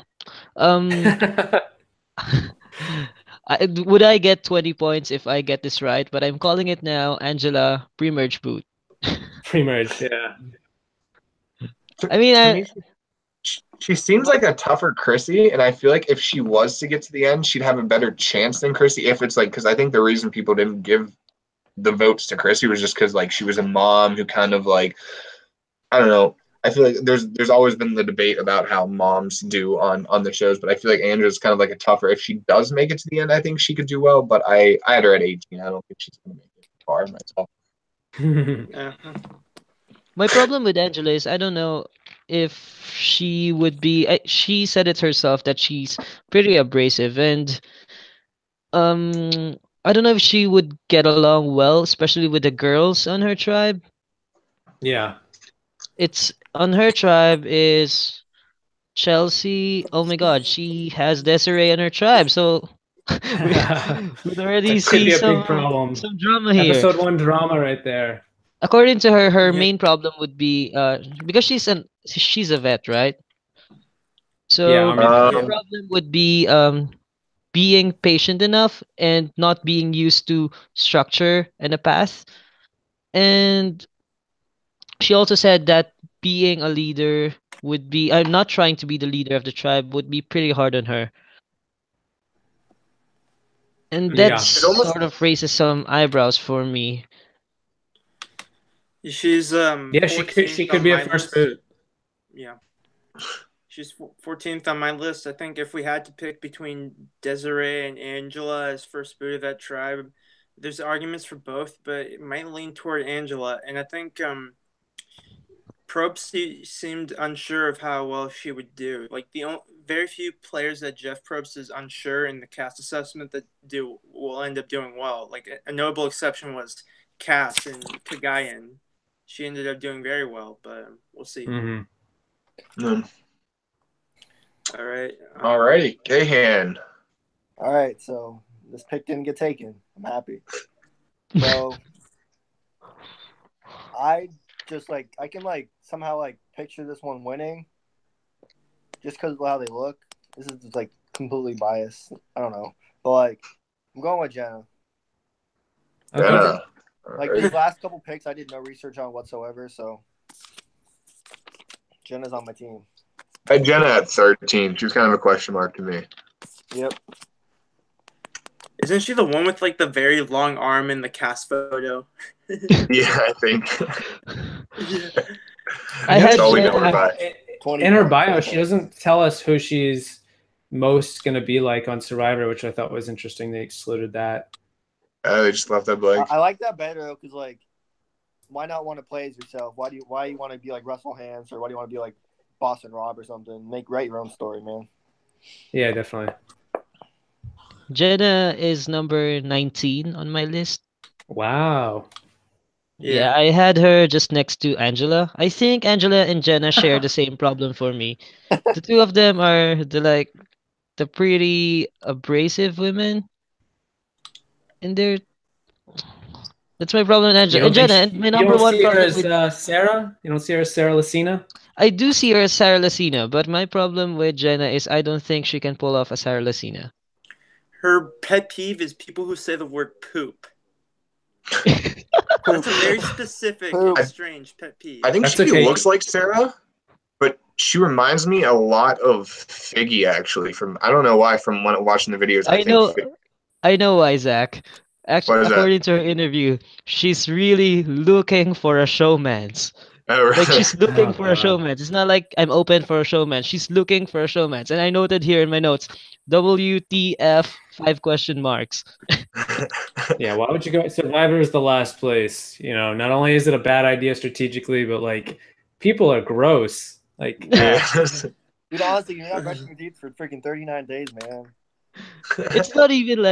Would I get 20 points if I get this right? But I'm calling it now Angela pre-merge boot. Pre-merge, yeah. I mean, To me, she seems like a tougher Chrissy, and I feel like if she was to get to the end, she'd have a better chance than Chrissy. If it's like, because I think the reason people didn't give the votes to Chrissy was just because like she was a mom who kind of like, I don't know. I feel like there's always been the debate about how moms do on the shows, but I feel like Andrew's kind of like a tougher. If she does make it to the end, I think she could do well. But I had her at 18. I don't think she's gonna make it far myself. Yeah. my problem with Angela is I don't know if she would be. She said it herself that she's pretty abrasive, and I don't know if she would get along well, especially with the girls on her tribe. Yeah. It's on her tribe is Chelsea. Oh my God, she has Desiree on her tribe, so we'd already That could be see a big problem. some drama here. Episode 1 drama right there. According to her, her Yeah. main problem would be because she's a vet, right? So Yeah, Army her vet. problem would be being patient enough and not being used to structure and a path. And she also said that being a leader would be not trying to be the leader of the tribe would be pretty hard on her. And Yeah. that It almost- sort of raises some eyebrows for me. She's Yeah, she 14th could on be a my first list. boot. Yeah. She's 14th on my list. I think if we had to pick between Desiree and Angela as first boot of that tribe, there's arguments for both, but it might lean toward Angela. And I think Probst seemed unsure of how well she would do. Like very few players that Jeff Probst is unsure in the cast assessment that will end up doing well. Like a notable exception was Cass and Kagayan. She ended up doing very well, but we'll see. Mm-hmm. All right. Alrighty, Kahan. All right, so this pick didn't get taken. I'm happy. So I can somehow picture this one winning just because of how they look. This is just completely biased. I don't know. But I'm going with Jenna. Jenna. These last couple picks I did no research on whatsoever, so Jenna's on my team. I had Jenna at 13. She was kind of a question mark to me. Yep. Isn't she the one with the very long arm in the cast photo? Yeah, I think. I That's had all we know Jenna- about. In her bio, she doesn't tell us who she's most going to be like on Survivor, which I thought was interesting. They excluded that. They just left that blank. I like that better though, because why not want to play as yourself? Why you want to be like Russell Hantz, or why do you want to be like Boston Rob or something? Write your own story, man. Yeah, definitely. Jenna is number 19 on my list. Wow. Yeah, I had her just next to Angela. I think Angela and Jenna share the same problem for me. The two of them are the pretty abrasive women. And that's my problem with Angela. And Jenna, and my number one You don't problem see her as Sarah? You don't see her as Sarah Lacina? I do see her as Sarah Lacina, but my problem with Jenna is I don't think she can pull off a Sarah Lacina. Her pet peeve is people who say the word poop. That's a very specific and strange pet peeve. I think That's she okay. looks like Sarah, but she reminds me a lot of Figgy, actually. I don't know why, from watching the videos. I know why, Zach. Actually, Why is that? according to her interview, she's really looking for a showman's. Oh, right. She's looking for a God. showman's. It's not like I'm open for a showman. She's looking for a showman's. And I noted here in my notes, WTF 5 question marks. Yeah, why would you go? Survivor is the last place. Not only is it a bad idea strategically, but people are gross. Dude, honestly, you're not brushing your teeth for freaking 39 days, man. It's not even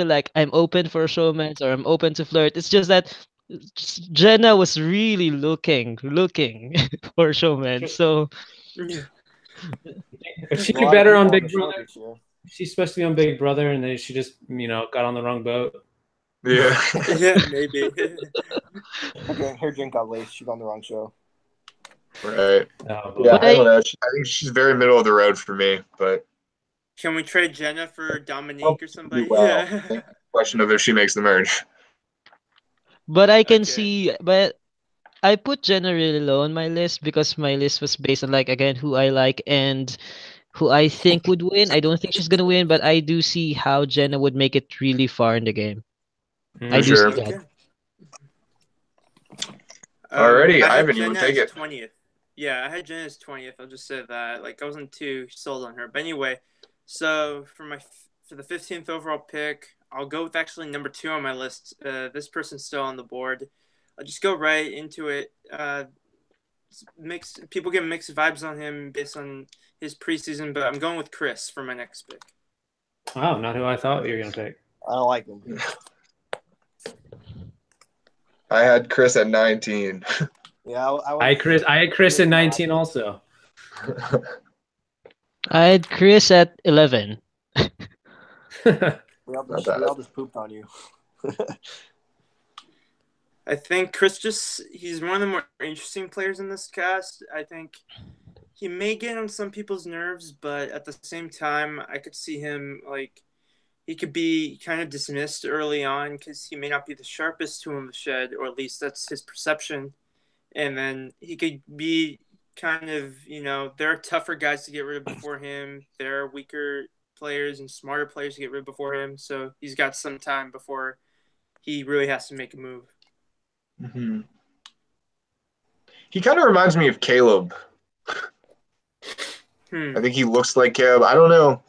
like I'm open for showmance or I'm open to flirt. It's just that Jenna was really looking for showmance. So Yeah. If she A be lot of better people on on the Big show Brother, this year. she's supposed to be on Big Brother, and then she just got on the wrong boat. Yeah. Yeah, maybe. Her drink got laced. She's on the wrong show. Right. Oh, Yeah, but I don't I know. I think she's very middle of the road for me, but Can we trade Jenna for Dominique or do somebody? well. Yeah. Question of if she makes the merge. but I can Okay. see but I put Jenna really low on my list because my list was based on like again who I like and who I think would win. I don't think she's gonna win, but I do see how Jenna would make it really far in the game. I For do see sure. that. Okay. Alrighty, I had Ivan, you want Jenna to take as it? 20th. Yeah, I had Jenna as 20th. I'll just say that. Like, I wasn't too sold on her. But anyway, so for the 15th overall pick, I'll go with actually number 2 on my list. This person's still on the board. I'll just go right into it. People get mixed vibes on him based on his preseason, but I'm going with Chris for my next pick. wow, not who I thought you were gonna pick. I don't like him. I had Chris at 19. Yeah, I had Chris at 19 also. I had Chris at 11. We all Not bad. just pooped on you. I think he's one of the more interesting players in this cast. I think he may get on some people's nerves, but at the same time, I could see him he could be kind of dismissed early on because he may not be the sharpest tool in the shed, or at least that's his perception. And then he could be kind of, there are tougher guys to get rid of before him. There are weaker players and smarter players to get rid of before him. So he's got some time before he really has to make a move. Mm-hmm. He kind of reminds me of Caleb. I think he looks like Caleb. I don't know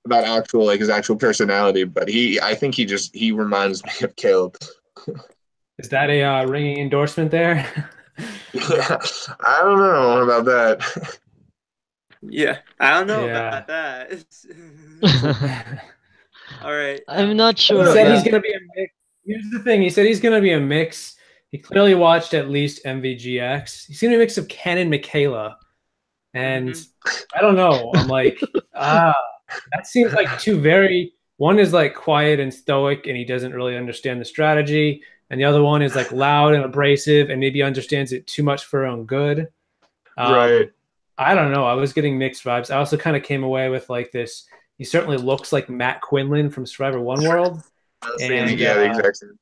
about his actual personality, but I think he reminds me of Caleb. Is that a ringing endorsement there? Yeah, I don't know about that. Yeah, I don't know Yeah. about that. All right. I'm not He sure said he's about gonna be a mix. Here's the thing. He said he's gonna be a mix. He clearly watched at least MVGX. He's gonna be a mix of Ken and Michaela. And I don't know. I'm like, that seems like two very. One is like quiet and stoic, and he doesn't really understand the strategy. And the other one is like loud and abrasive, and maybe understands it too much for her own good. Right. I don't know. I was getting mixed vibes. I also kind of came away with like this. He certainly looks like Matt Quinlan from Survivor One World. And, Yeah, the exact same.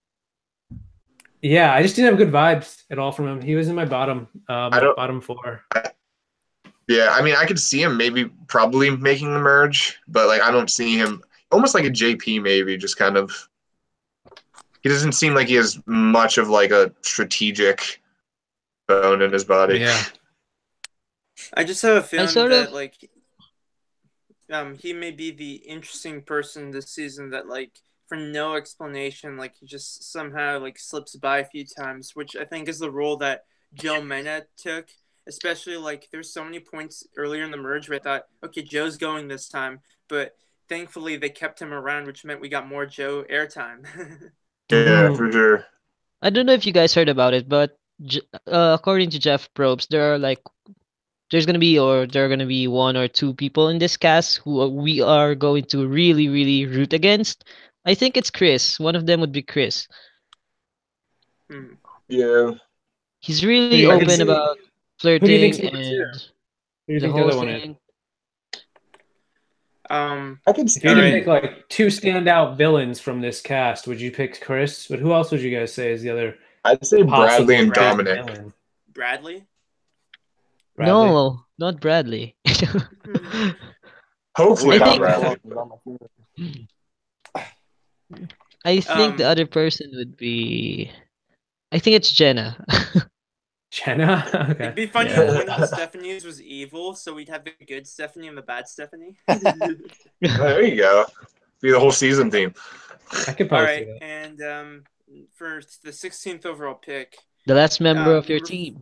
Yeah, I just didn't have good vibes at all from him. He was in my bottom 4. Yeah, I mean, I could see him probably making the merge, but like I don't see him almost like a JP maybe, just kind of. He doesn't seem like he has much of like a strategic bone in his body. Yeah. I just have a feeling that of he may be the interesting person this season that for no explanation he just somehow slips by a few times, which I think is the role that Joe Mena took. Especially there's so many points earlier in the merge where I thought, okay, Joe's going this time, but thankfully they kept him around, which meant we got more Joe airtime. Yeah, for sure. I don't know if you guys heard about it, but according to Jeff Probst, there are gonna be 1 or 2 people in this cast who we are going to really, really root against. I think it's Chris. One of them would be Chris. Yeah. He's really open about flirting Who do you the think the whole other one is? thing. I can see. If you had to pick like 2 standout villains from this cast, would you pick Chris? But who else would you guys say is the other? I'd say Bradley and possible Dominic. villain? Bradley? No, not Bradley. Hopefully I not think- Bradley. I think the other person would be. I think it's Jenna. Jenna? Okay. It'd be funny Yeah. if one of the Stephanies was evil, so we'd have the good Stephanie and the bad Stephanie. There you go. Be the whole season theme. I could All probably right, see that. and for the 16th overall pick, The last member of your team.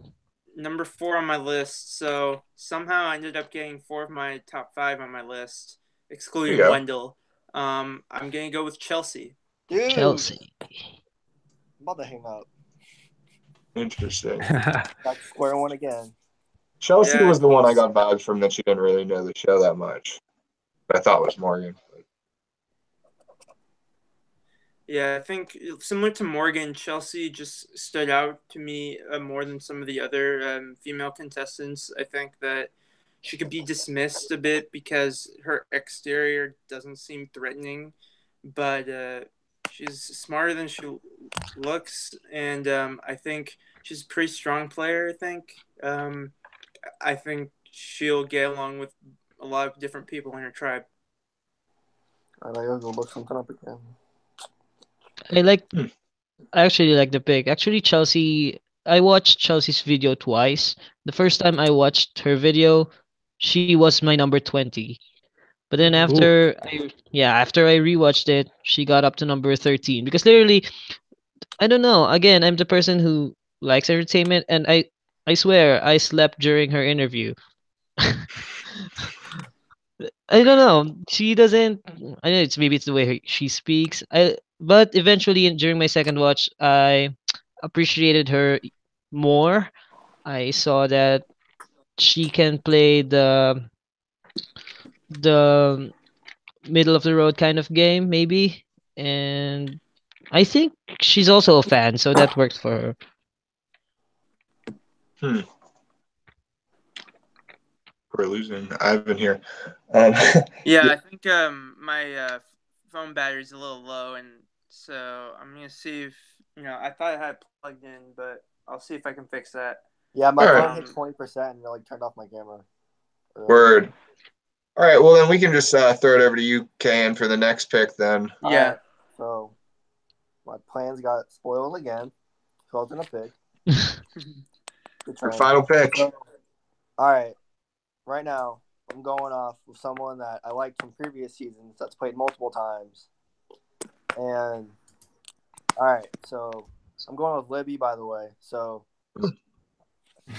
number 4 on my list. So somehow I ended up getting 4 of my top 5 on my list, excluding There you go. Wendell. I'm gonna go with Chelsea. Dude, Chelsea. I'm about to hang up. Interesting. Back to square one again. Chelsea Yeah. was the one I got vibes from that she didn't really know the show that much. But I thought was Morgan. Yeah, I think similar to Morgan, Chelsea just stood out to me more than some of the other female contestants. I think that she could be dismissed a bit because her exterior doesn't seem threatening, but she's smarter than she looks, and I think she's a pretty strong player. I think she'll get along with a lot of different people in her tribe. I gotta go look something up again. I actually like the pick. Actually, Chelsea. I watched Chelsea's video twice. The first time I watched her video, she was my number 20. But then after I rewatched it, she got up to number 13 because literally, I don't know. Again, I'm the person who likes entertainment, and I swear I slept during her interview. I don't know. She doesn't. I know it's the way she speaks. But eventually, during my second watch, I appreciated her more. I saw that she can play the middle of the road kind of game, maybe, and I think she's also a fan, so that worked for her. We're losing Ivan here. Yeah, I think my phone battery's a little low, and so I'm gonna see if I thought I had it plugged in, but I'll see if I can fix that. Yeah, my All phone right. hit 20% and it like turned off my camera. Word. All right, well then we can just throw it over to you, Kane, for the next pick then. Yeah. All right, so my plans got spoiled again. So I was gonna pick. Good Your try. final pick. So, all right, right now I'm going off with someone that I liked from previous seasons that's played multiple times. And all right, so I'm going with Libby, by the way. So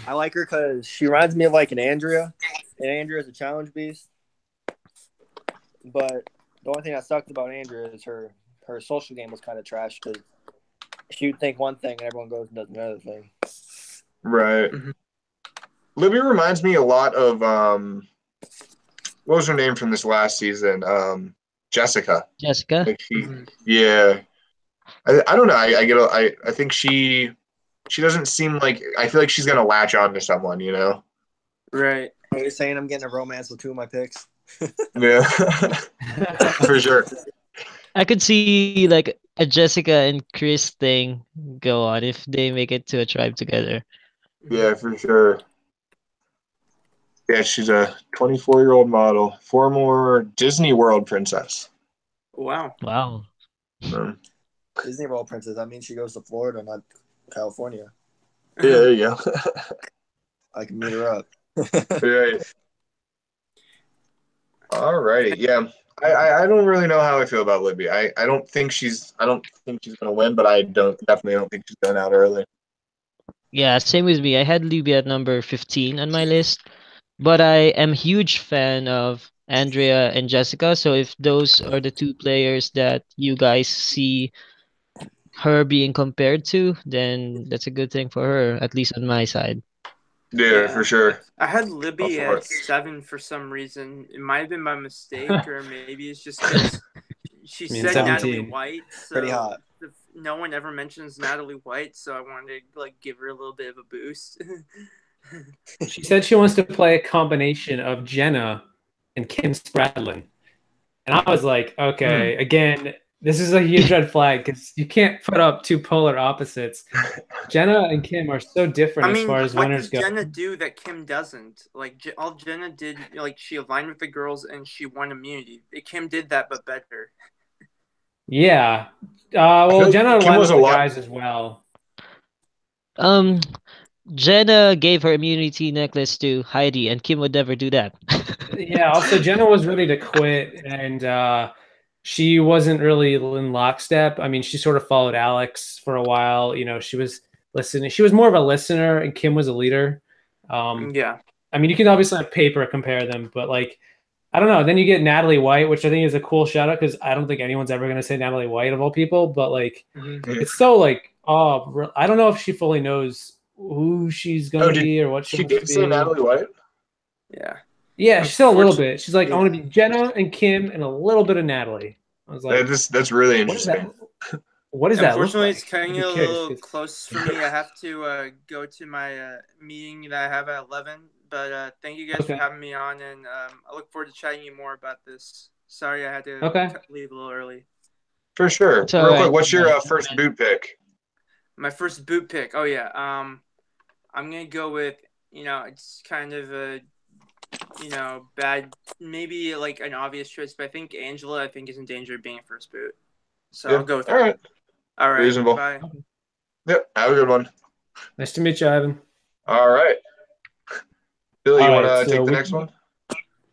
I like her because she reminds me of like an Andrea. And Andrea is a challenge beast. But the only thing that sucked about Andrea is her social game was kind of trash because she would think one thing and everyone goes and does another thing. Right. Mhm. Libby reminds me a lot of what was her name from this last season? Jessica. Jessica. Like yeah. I don't know. I think she doesn't seem like, I feel like she's gonna latch on to someone, you know? Right. Are you saying I'm getting a romance with two of my picks? Yeah. For sure. I could see like a Jessica and Chris thing go on if they make it to a tribe together. Yeah, for sure. Yeah, she's a 24-year-old model, former Disney World princess. Wow. Wow. Disney World princess. That means she goes to Florida, not California. Yeah, there you go. I can meet her up. Right. All right. Yeah. I don't really know how I feel about Libby. I don't think she's gonna win, but I definitely don't think she's going out early. Yeah, same with me. I had Libya at number 15 on my list, but I am huge fan of Andrea and Jessica. So if those are the two players that you guys see her being compared to, then that's a good thing for her, at least on my side. Yeah, for sure. I had Libby I'll at 7 for some reason. It might have been by mistake, or maybe it's just because she I mean, said 17. Natalie White. So Pretty hot. no one ever mentions Natalie White, so I wanted to like give her a little bit of a boost. She said she wants to play a combination of Jenna and Kim Spradlin. And I was like, okay, again, this is a huge red flag because you can't put up two polar opposites. Jenna and Kim are so different as far as winners go. What does Jenna do that Kim doesn't? Like, all Jenna did, like, she aligned with the girls and she won immunity. Kim did that, but better. Yeah. Well, Jenna aligned with the guys as well. Jenna gave her immunity necklace to Heidi, and Kim would never do that. Yeah. Also, Jenna was ready to quit, and she wasn't really in lockstep. I mean, she sort of followed Alex for a while. You know, she was listening. She was more of a listener, and Kim was a leader. Yeah. I mean, you can obviously on paper compare them, but like I don't know. Then you get Natalie White, which I think is a cool shout out because I don't think anyone's ever going to say Natalie White of all people. But like, it's so like, I don't know if she fully knows who she's going to be or what she did say Natalie White. Yeah. Yeah, she's still a little bit. She's like, I want to be Jenna and Kim and a little bit of Natalie. I was like, that's really interesting. What does that look Unfortunately, like? it's kind of a little close for me. I have to go to my meeting that I have at 11. But thank you guys for having me on, and I look forward to chatting you more about this. Sorry I had to leave a little early. For sure. Real quick, what's your first boot pick? My first boot pick? Oh, yeah. I'm going to go with, it's kind of a, bad, maybe like an obvious choice, but I think Angela, is in danger of being a first boot. So I'll go with that. All right. Reasonable. Bye. Yep. Have a good one. Nice to meet you, Ivan. All right. Billy, you want to take the next one?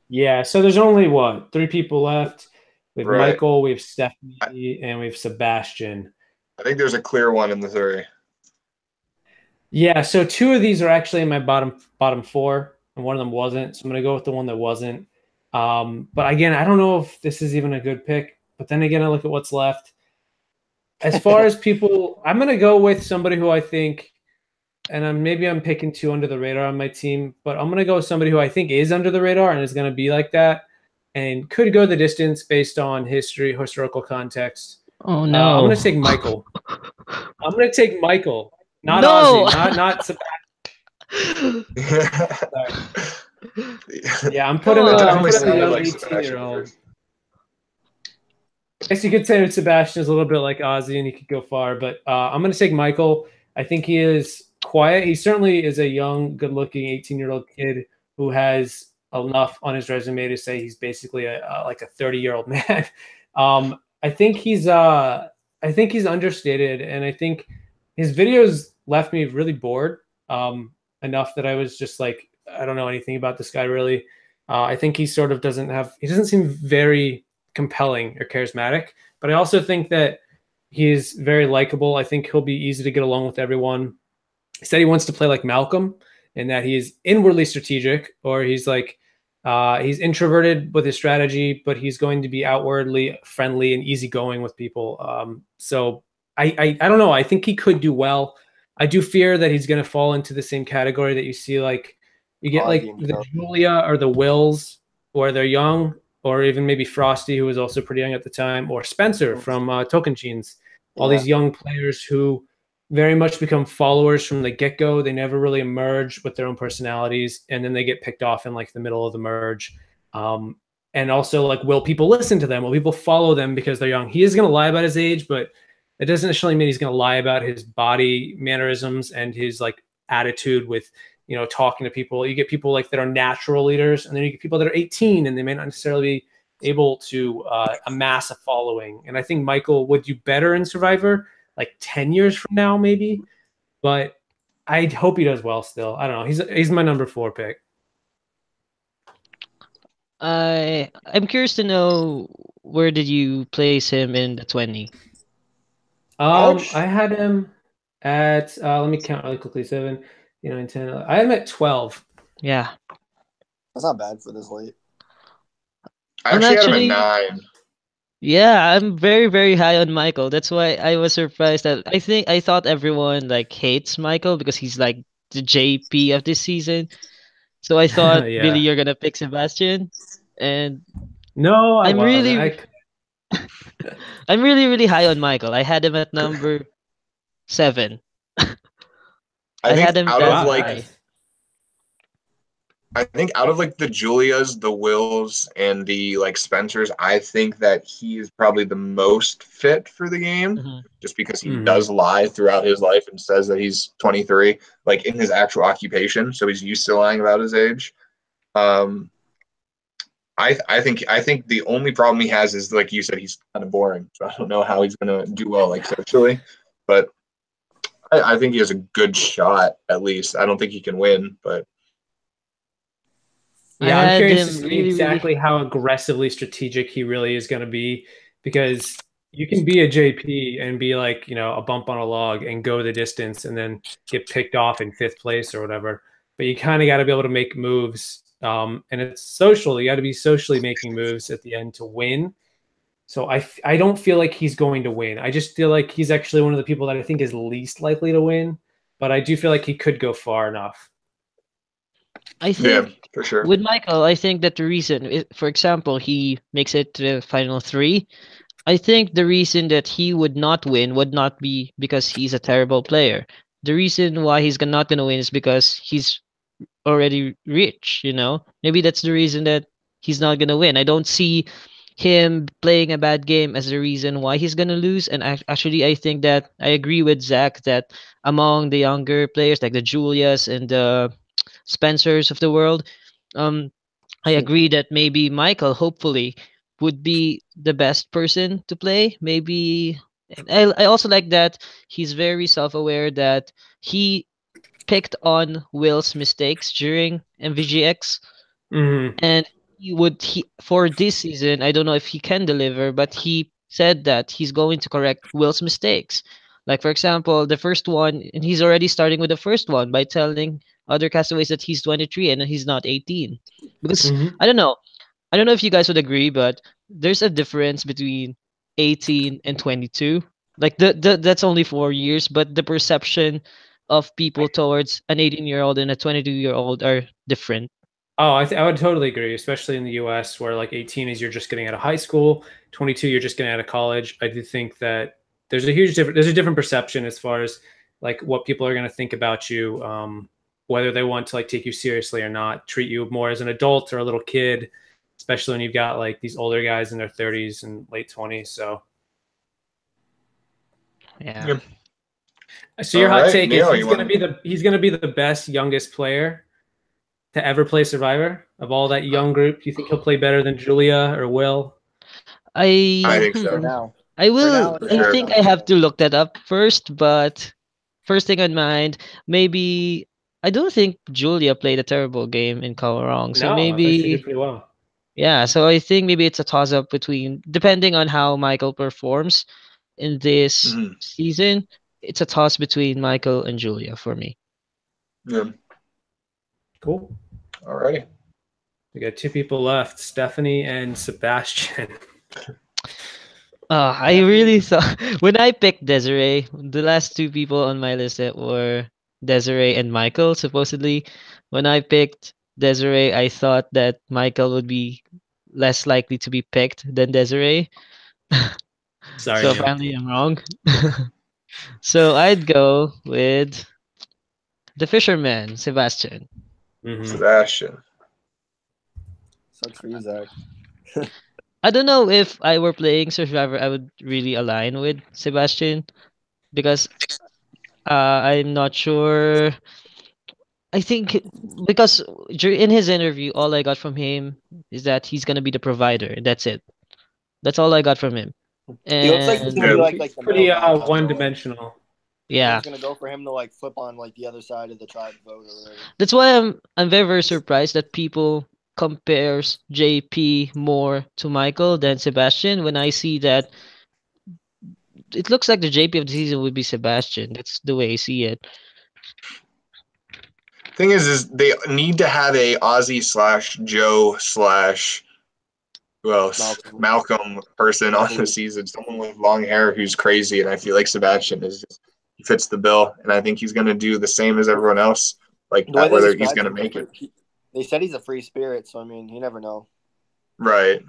Yeah. So there's only, 3 people left. We have Michael, we have Stephanie, and we have Sebastian. I think there's a clear one in the 3. Yeah. So 2 of these are actually in my bottom 4, and one of them wasn't. So I'm going to go with the one that wasn't. But again, I don't know if this is even a good pick. But then again, I look at what's left. As far as people, I'm going to go with somebody who I think, and maybe I'm picking 2 under the radar on my team, but I'm going to go with somebody who I think is under the radar and is going to be like that and could go the distance based on historical context. Oh, no. I'm going to take Michael. Not Ozzy, not Sebastian. Yeah, I'm putting a young 18-year-old. I guess you could say Sebastian is a little bit like Ozzy and he could go far, but I'm going to take Michael. I think he is quiet. He certainly is a young, good-looking 18-year-old kid who has enough on his resume to say he's basically like a 30-year-old man. I think he's understated, and I think his videos left me really bored enough that I was just like, I don't know anything about this guy really. I think he sort of doesn't seem very compelling or charismatic, but I also think that he's very likable. I think he'll be easy to get along with everyone. He said he wants to play like Malcolm and that he's inwardly strategic, or he's like he's introverted with his strategy, but he's going to be outwardly friendly and easygoing with people. So I don't know. I think he could do well. I do fear that he's going to fall into the same category that you see, like you get like the Julia or the Wills, where they're young, or even maybe Frosty, who was also pretty young at the time, or Spencer from Tocantins. All these young players who very much become followers from the get-go. They never really emerge with their own personalities, and then they get picked off in like the middle of the merge. And also, like, will people listen to them? Will people follow them because they're young? He is going to lie about his age, but it doesn't necessarily mean he's going to lie about his body mannerisms and his like attitude with, talking to people. You get people like that are natural leaders, and then you get people that are 18 and they may not necessarily be able to amass a following. And I think Michael would do better in Survivor like 10 years from now, maybe. But I hope he does well still. I don't know. He's my number 4 pick. I'm curious to know, where did you place him in the 20? I had him at let me count really quickly. 7, 9, 10, 11. I had him at 12. Yeah. That's not bad for this late. I actually had him at 9. Yeah, I'm very, very high on Michael. That's why I was surprised that I thought everyone like hates Michael because he's like the JP of this season. So I thought really you're gonna pick Sebastian, and no, I'm really really high on Michael. I had him at number 7. I think had him out of like. I think out of like the Julias, the Wills, and the like Spencers, I think that he is probably the most fit for the game, just because he does lie throughout his life and says that he's 23, like in his actual occupation. So he's used to lying about his age. I think the only problem he has is, like you said, he's kind of boring. So I don't know how he's going to do well like socially, but I think he has a good shot at least. I don't think he can win, but. Yeah, I'm curious to see exactly how aggressively strategic he really is going to be, because you can be a JP and be like, a bump on a log and go the distance and then get picked off in 5th place or whatever. But you kind of got to be able to make moves and it's social. You got to be socially making moves at the end to win. So I don't feel like he's going to win. I just feel like he's actually one of the people that I think is least likely to win. But I do feel like he could go far enough. I think for sure. with Michael, I think that the reason, for example, he makes it to the final three. I think the reason that he would not win would not be because he's a terrible player. The reason why he's not gonna win is because he's already rich. Maybe that's the reason that he's not gonna win. I don't see him playing a bad game as the reason why he's gonna lose. And actually, I think that I agree with Zach that among the younger players like the Julius and the Spencers of the world, um, I agree that maybe Michael, hopefully, would be the best person to play. Maybe I also like that he's very self-aware that he picked on Will's mistakes during MVGX, and he for this season. I don't know if he can deliver, but he said that he's going to correct Will's mistakes. Like for example, the first one, and he's already starting with the first one by telling other castaways that he's 23 and he's not 18. Because I don't know, if you guys would agree, but there's a difference between 18 and 22. Like that's only 4 years, but the perception of people towards an 18-year-old and a 22-year-old are different. Oh, I would totally agree, especially in the US where like 18 is you're just getting out of high school, 22 you're just getting out of college. I do think that there's a different perception as far as like what people are going to think about you, whether they want to like take you seriously or not, treat you more as an adult or a little kid, especially when you've got like these older guys in their 30s and late 20s. So yeah. So your hot take is he's going to be the best youngest player to ever play Survivor of all that young group. Do you think he'll play better than Julia or Will? I think so. Now. I will. For now, I think I have to look that up first, but first thing on mind, maybe I don't think Julia played a terrible game in Kawarong. So No, I think she did maybe pretty well. yeah, so I think maybe it's a toss up between depending on how Michael performs in this season, it's a toss between Michael and Julia for me. Yeah. Cool. Alrighty. We got two people left, Stephanie and Sebastian. I really thought when I picked Desiree, the last two people on my list that were Desiree and Michael, supposedly. When I picked Desiree, I thought that Michael would be less likely to be picked than Desiree. Sorry. So apparently I'm wrong. So I'd go with the fisherman, Sebastian. Sebastian. Sucks for you, Zach. I don't know if I were playing Survivor, I would really align with Sebastian because I'm not sure. I think because in his interview, all I got from him is that he's gonna be the provider. That's it. That's all I got from him. And He looks like he's gonna be like the pretty middle guy, one-dimensional. Yeah, He's gonna go for him to like flip on like the other side of the tribe vote or whatever. that's why I'm very, very surprised that people compares JP more to Michael than Sebastian. When I see that it looks like the JP of the season would be Sebastian. That's the way I see it. Thing is they need to have a Ozzy / Joe / who else? Malcolm person on the season. Someone with long hair who's crazy, and I feel like Sebastian he fits the bill, and I think he's going to do the same as everyone else. Like not whether he's going to make it. They said he's a free spirit, so I mean, you never know. Right.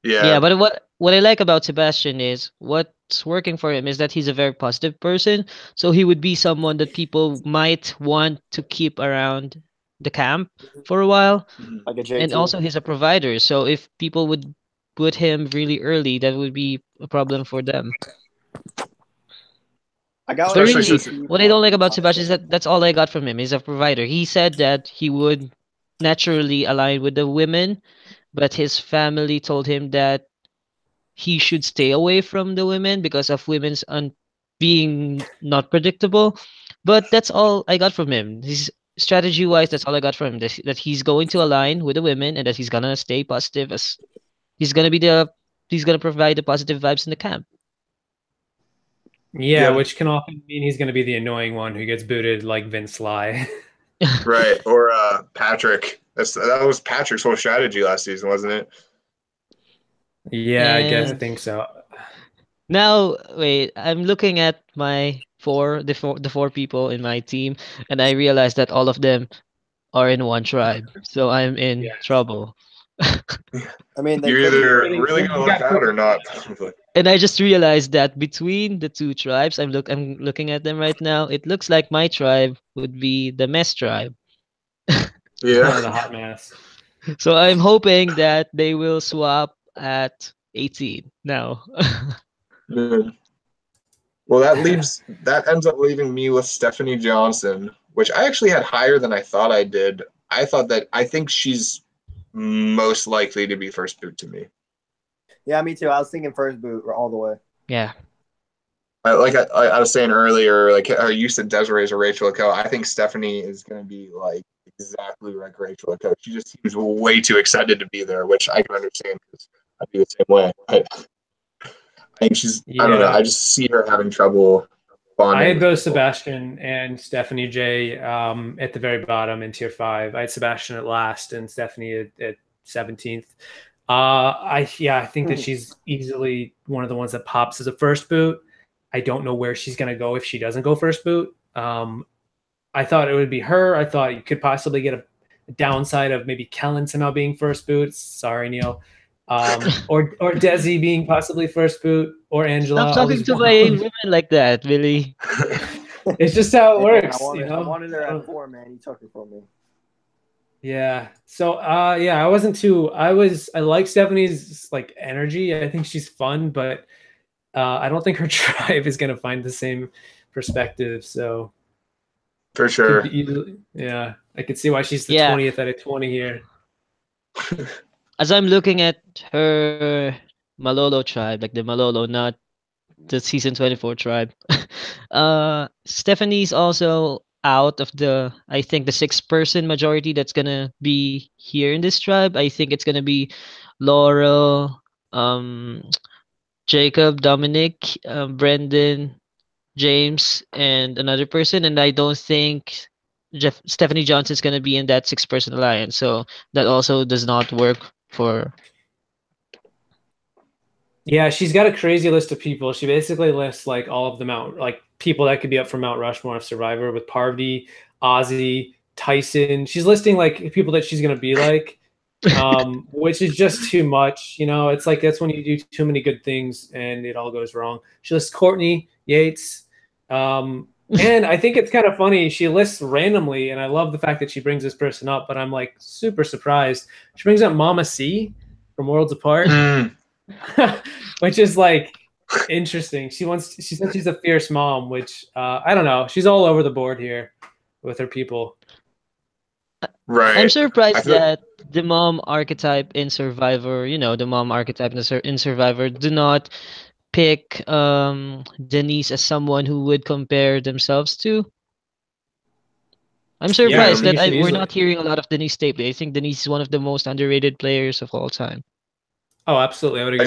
Yeah. Yeah, but what I like about Sebastian is what's working for him is that he's a very positive person. So he would be someone that people might want to keep around the camp for a while. Like a JT. And also he's a provider. So if people would put him really early, that would be a problem for them. What I don't like about Sebastian is that that's all I got from him. He's a provider. He said that he would naturally align with the women, but his family told him that he should stay away from the women because of women's being not predictable. But that's all I got from him. His strategy-wise, that's all I got from him. That he's going to align with the women and that he's gonna stay positive. As he's gonna provide the positive vibes in the camp. Yeah, which can often mean he's going to be the annoying one who gets booted like Vince Lai. Right, or Patrick That was Patrick's whole strategy last season, wasn't it? Yeah, I guess I And think so. now, wait, I'm looking at the four people in my team, and I realize that all of them are in one tribe. So I'm in Yeah. trouble. I mean, they You're could be. either Really? really You gonna luck got out or not. And I just realized that between the two tribes, I'm looking at them right now. It looks like my tribe would be the mess tribe. Yeah. The hot mess. So I'm hoping that they will swap at 18 now. Yeah. Well, that ends up leaving me with Stephanie Johnson, which I actually had higher than I thought I did. I think she's most likely to be first boot to me. Yeah, me too. I was thinking first boot all the way. Yeah. I was saying earlier, like you said, Desiree's or Rachel Lecoe. I think Stephanie is going to be like exactly like Rachel Lecoe. She just seems way too excited to be there, which I can understand because I'd be the same way. But I think I don't know. Yeah. I just see her having trouble bonding. I had with both people. Sebastian and Stephanie J at the very bottom in tier 5. I had Sebastian at last and Stephanie at 17th. I think that she's easily one of the ones that pops as a first boot. I don't know where she's going to go if she doesn't go first boot. I thought it would be her. I thought you could possibly get a downside of maybe Kellen somehow being first boot. Sorry, Neil. Or Desi being possibly first boot, or Angela. Stop talking to my women like that, Billy. It's just how it works. I wanted her at 4, man. You took her from me. Yeah. So I wasn't too. I like Stephanie's like energy. I think she's fun, but I don't think her tribe is gonna find the same perspective. So For sure. Yeah, I could see why she's the Yeah. 20th out of 20 here. As I'm looking at her Malolo tribe, like the Malolo, not the season 24 tribe. Stephanie's also out of I think the 6-person majority that's gonna be here in this tribe. I think it's gonna be Laurel, Jacob, Dominic, Brendan, James, and another person. And I don't think Stephanie Johnson's gonna be in that 6-person alliance. So that also does not work for. Yeah, she's got a crazy list of people. She basically lists like all of the like people that could be up for Mount Rushmore of Survivor with Parvati, Ozzy, Tyson. She's listing like people that she's gonna be like, which is just too much. It's like that's when you do too many good things and it all goes wrong. She lists Courtney Yates, and I think it's kind of funny. She lists randomly, and I love the fact that she brings this person up. But I'm like super surprised. She brings up Mama C from Worlds Apart. Which is like interesting. She said she's a fierce mom, which I don't know. She's all over the board here with her people. Right. I'm surprised that the mom archetype in Survivor, the mom archetype in Survivor, do not pick Denise as someone who would compare themselves to. I'm surprised that we're not hearing a lot of Denise lately. I think Denise is one of the most underrated players of all time. Oh, absolutely. I would agree.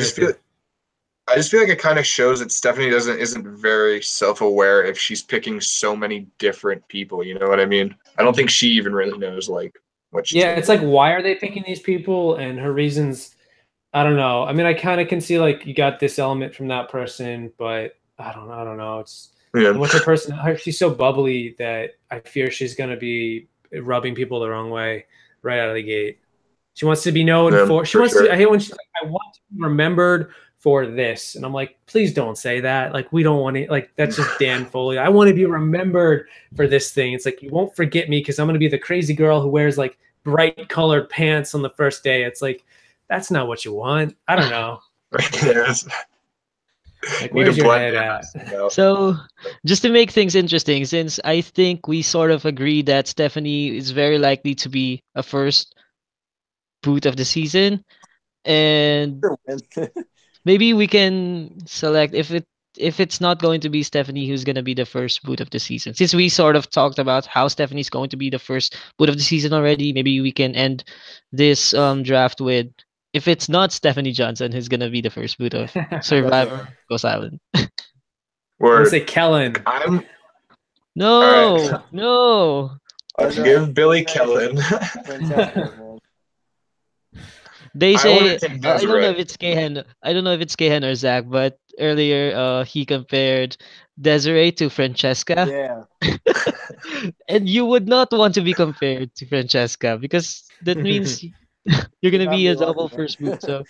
I just feel like it kind of shows that Stephanie isn't very self-aware if she's picking so many different people. You know what I mean? I don't think she even really knows like what she's it's like, why are they picking these people and her reasons? I don't know. I mean, I kind of can see like you got this element from that person, but I don't know. It's with her person, she's so bubbly that I fear she's gonna be rubbing people the wrong way right out of the gate. She wants to be known for. She wants to. I hate when she's like, I want to be remembered for this, and I'm like, please don't say that. Like, we don't want to. Like, that's just Dan Foley. I want to be remembered for this thing. It's like you won't forget me because I'm going to be the crazy girl who wears like bright colored pants on the first day. It's like that's not what you want. I don't know. Like, where's your head at? So, just to make things interesting, since I think we sort of agree that Stephanie is very likely to be a first boot of the season, and maybe we can select if it's not going to be Stephanie who's going to be the first boot of the season. Since we sort of talked about how Stephanie's going to be the first boot of the season already, maybe we can end this draft with if it's not Stephanie Johnson who's going to be the first boot of Survivor Ghost Island. Or say Kellen. No. Let's give Billy Kellen. Francesco, man. They I wanna say take I don't know Desiree. if it's Kahan. I don't know if it's Kahan or Zach, but earlier he compared Desiree to Francesca, Yeah. and you would not want to be compared to Francesca because that means you're gonna Not be be a lucky, double man. first boot. So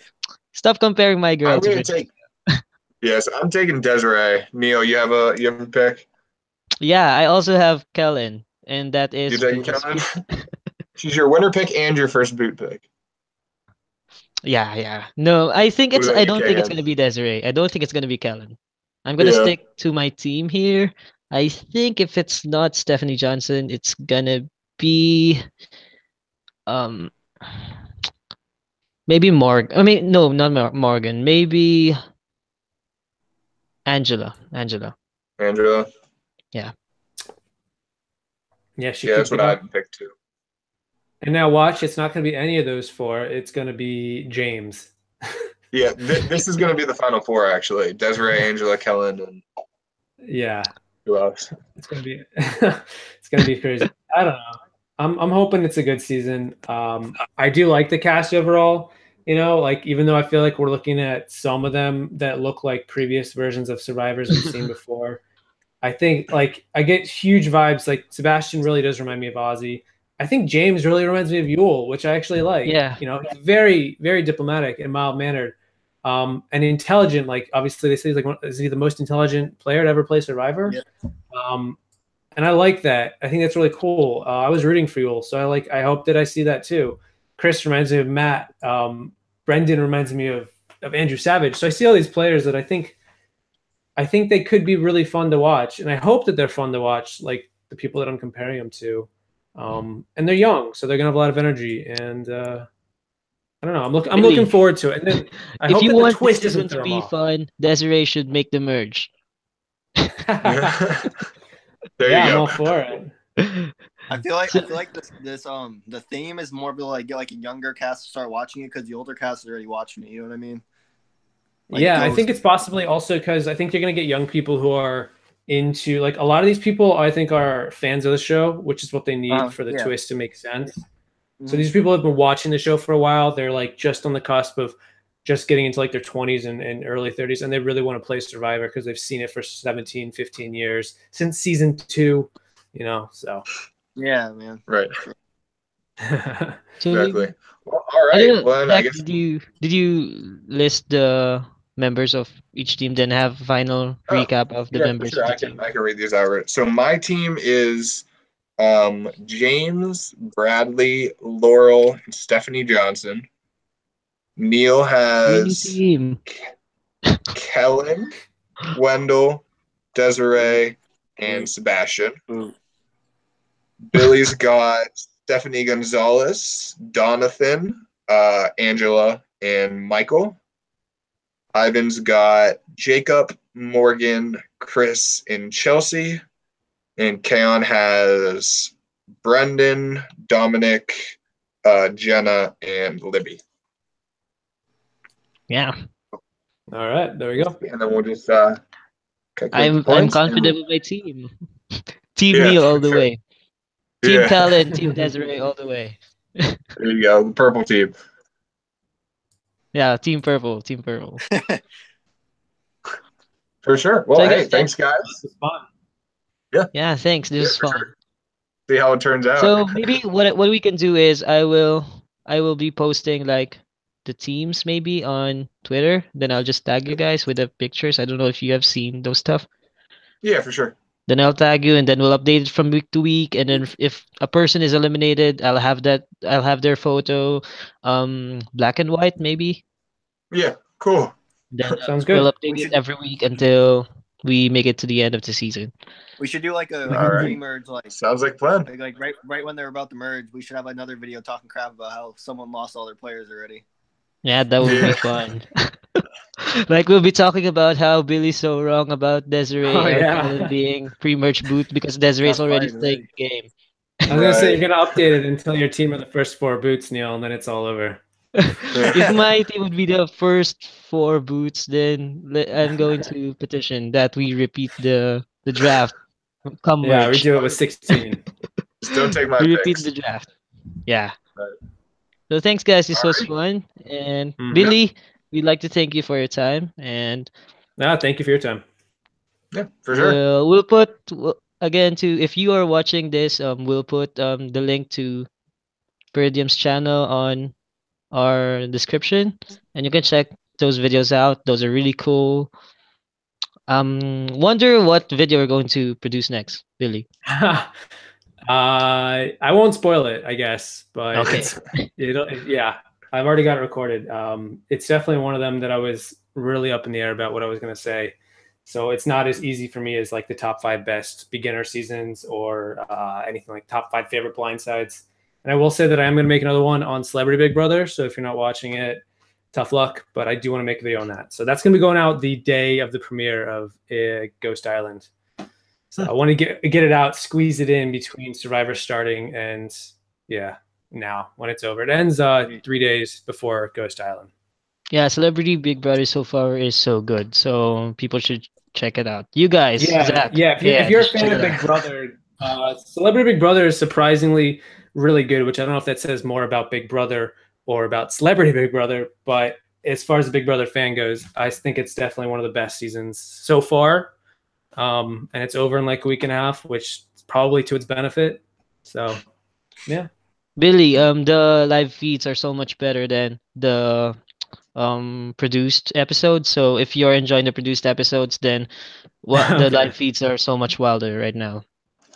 stop comparing my girl I'm to gonna Francesca. take. Yes, I'm taking Desiree. Neil, you have a pick. Yeah, I also have Kellen, and that You is taking because Kellen? She's your winner pick and your first boot pick. yeah. No, I think What it's. about I you, don't think it's Kahan? gonna be Desiree. I don't think it's gonna be Kellen. I'm gonna Yeah. stick to my team here. I think if it's not Stephanie Johnson, it's gonna be um maybe Morgan. I mean, no, not Morgan. Maybe Angela. Angela. Angela. Yeah. Yeah, she Yeah, could that's what go. I'd pick too. And now watch, it's not going to be any of those four. It's going to be James. Yeah, this is going to be the final four, actually. Desiree, Angela, Kellen, and Yeah, who else? it's going to be it's going to be crazy. I don't know. I'm hoping it's a good season. I do like the cast overall. You know, like even though I feel like we're looking at some of them that look like previous versions of survivors we've seen before. I think like I get huge vibes. Like Sebastian really does remind me of Ozzy. I think James really reminds me of Yule, which I actually like. Yeah. You know, he's very, very diplomatic and mild mannered, and intelligent. Like obviously they say he's like is he the most intelligent player to ever play Survivor? Yeah. And I like that. I think that's really cool. I was rooting for Yule, so I hope that I see that too. Chris reminds me of Matt. Brendan reminds me of Andrew Savage. So I see all these players that I think they could be really fun to watch, and I hope that they're fun to watch, like the people that I'm comparing them to. And they're young, so they're gonna have a lot of energy. And I don't know. I'm looking forward to it. And then I If hope you that the want this twist season doesn't to throw them be off. fun, Desiree should make the merge. There Yeah, you I'm go. all for it. I feel like So- this the theme is more to like get like a younger cast to start watching it because the older cast is already watching it. You know what I mean? Like Yeah, I Ghost. think it's possibly also because I think you're going to get young people who are into like a lot of these people I think are fans of the show, which is what they need for the Yeah. twist to make sense. So Mhm. these people have been watching the show for a while. They're like just on the cusp of just getting into like their 20s and early 30s, and they really want to play Survivor because they've seen it for 17, 15 years since season 2, you know, so. Yeah, man. Right. So Exactly. Well, all I right. don't know, Well, then I Zach, guess. did you list the members of each team, then have final Oh, recap of the Yeah, for members sure. of the I team? can read these out. So my team is James, Bradley, Laurel, and Stephanie Johnson. Neil Winning has team. Kellen, Wendell, Desiree, and Sebastian. Ooh. Billy's got Stephanie Gonzalez, Donathan, Angela, and Michael. Ivan's got Jacob, Morgan, Chris, and Chelsea. And Kaon has Brendan, Dominic, Jenna, and Libby. Yeah. All right, there we go. And then we'll just calculate the I'm points. confident with my team. Team Yeah, Neil all for the sure. way. Team Yeah. Kellen, Team Desiree all the way. There you go, the purple team. Yeah, Team Purple, Team Purple. For sure. Well, So I hey, guess thanks, guys. This was fun. Yeah, thanks. This was for fun. sure. See how it turns out. So maybe what we can do is I will be posting like the teams maybe on Twitter. Then I'll just tag you guys with the pictures. I don't know if you have seen those stuff. Yeah, for sure. Then I'll tag you, and then we'll update it from week to week. And then if a person is eliminated, I'll have their photo, black and white maybe. Yeah, cool. Then Sounds we'll good. update We it should- every week until we make it to the end of the season. We should do like a All right. pre-merge, Sounds like plan. like right when they're about to merge. We should have another video talking crap about how someone lost all their players already. Yeah, that would be Yeah. fun. Like we'll be talking about how Billy's so wrong about Desiree Oh, and yeah. Kellen being pre-merge boot because Desiree's Got already fired playing the game. I was gonna say Right. you're gonna update it until your team are the first 4 boots, Neil, and then it's all over. If my team would be the first 4 boots, then I'm going to petition that we repeat the draft. Come Yeah, we merge. do it with 16. Just don't take my We repeat picks. the draft. Yeah. Right. So thanks, guys. This was Alright. fun. And Mhm. Billy, we'd like to thank you for your time. And Thank you for your time. Yeah, for sure. we'll put again to if you are watching this, we'll put the link to Peridium's channel on our description, and you can check those videos out. Those are really cool. Wonder what video we're going to produce next, Billy. I won't spoil it, I guess, but Okay. yeah, I've already got it recorded. It's definitely one of them that I was really up in the air about what I was going to say. So it's not as easy for me as like the top 5 best beginner seasons or anything like top 5 favorite blindsides. And I will say that I am going to make another one on Celebrity Big Brother. So if you're not watching it, tough luck. But I do want to make a video on that. So that's going to be going out the day of the premiere of Ghost Island. So I want to get it out, squeeze it in between Survivor starting and now when it's over. It ends 3 days before Ghost Island. Yeah, Celebrity Big Brother so far is so good, so people should check it out. You guys, Zach, If you're a just fan check of it Big out. Brother, Celebrity Big Brother is surprisingly really good, which I don't know if that says more about Big Brother or about Celebrity Big Brother, but as far as the Big Brother fan goes, I think it's definitely one of the best seasons so far. And it's over in like a week and a half, which is probably to its benefit. So, yeah. Billy, the live feeds are so much better than the produced episodes. So if you're enjoying the produced episodes, then the Okay. live feeds are so much wilder right now.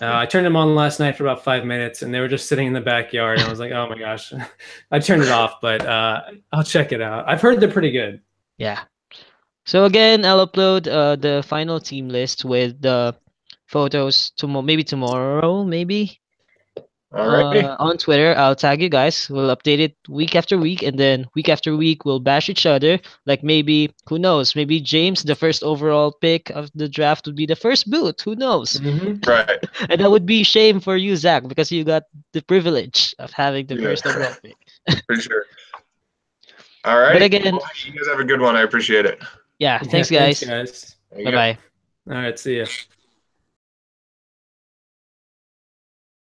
I turned them on last night for about 5 minutes, and they were just sitting in the backyard. And I was like, "Oh my gosh!" I turned it off, but I'll check it out. I've heard they're pretty good. Yeah. So again, I'll upload the final team list with the photos maybe tomorrow, maybe. Alrighty. On Twitter, I'll tag you guys. We'll update it week after week, and then week after week, we'll bash each other. Like maybe, who knows? Maybe James, the first overall pick of the draft, would be the first boot. Who knows? Right. And that would be shame for you, Zach, because you got the privilege of having the Yeah. first overall pick. For sure. All right. But again, Well, you guys have a good one. I appreciate it. yeah, thanks, guys. Thanks, guys. There you Bye go. bye. All right, see ya.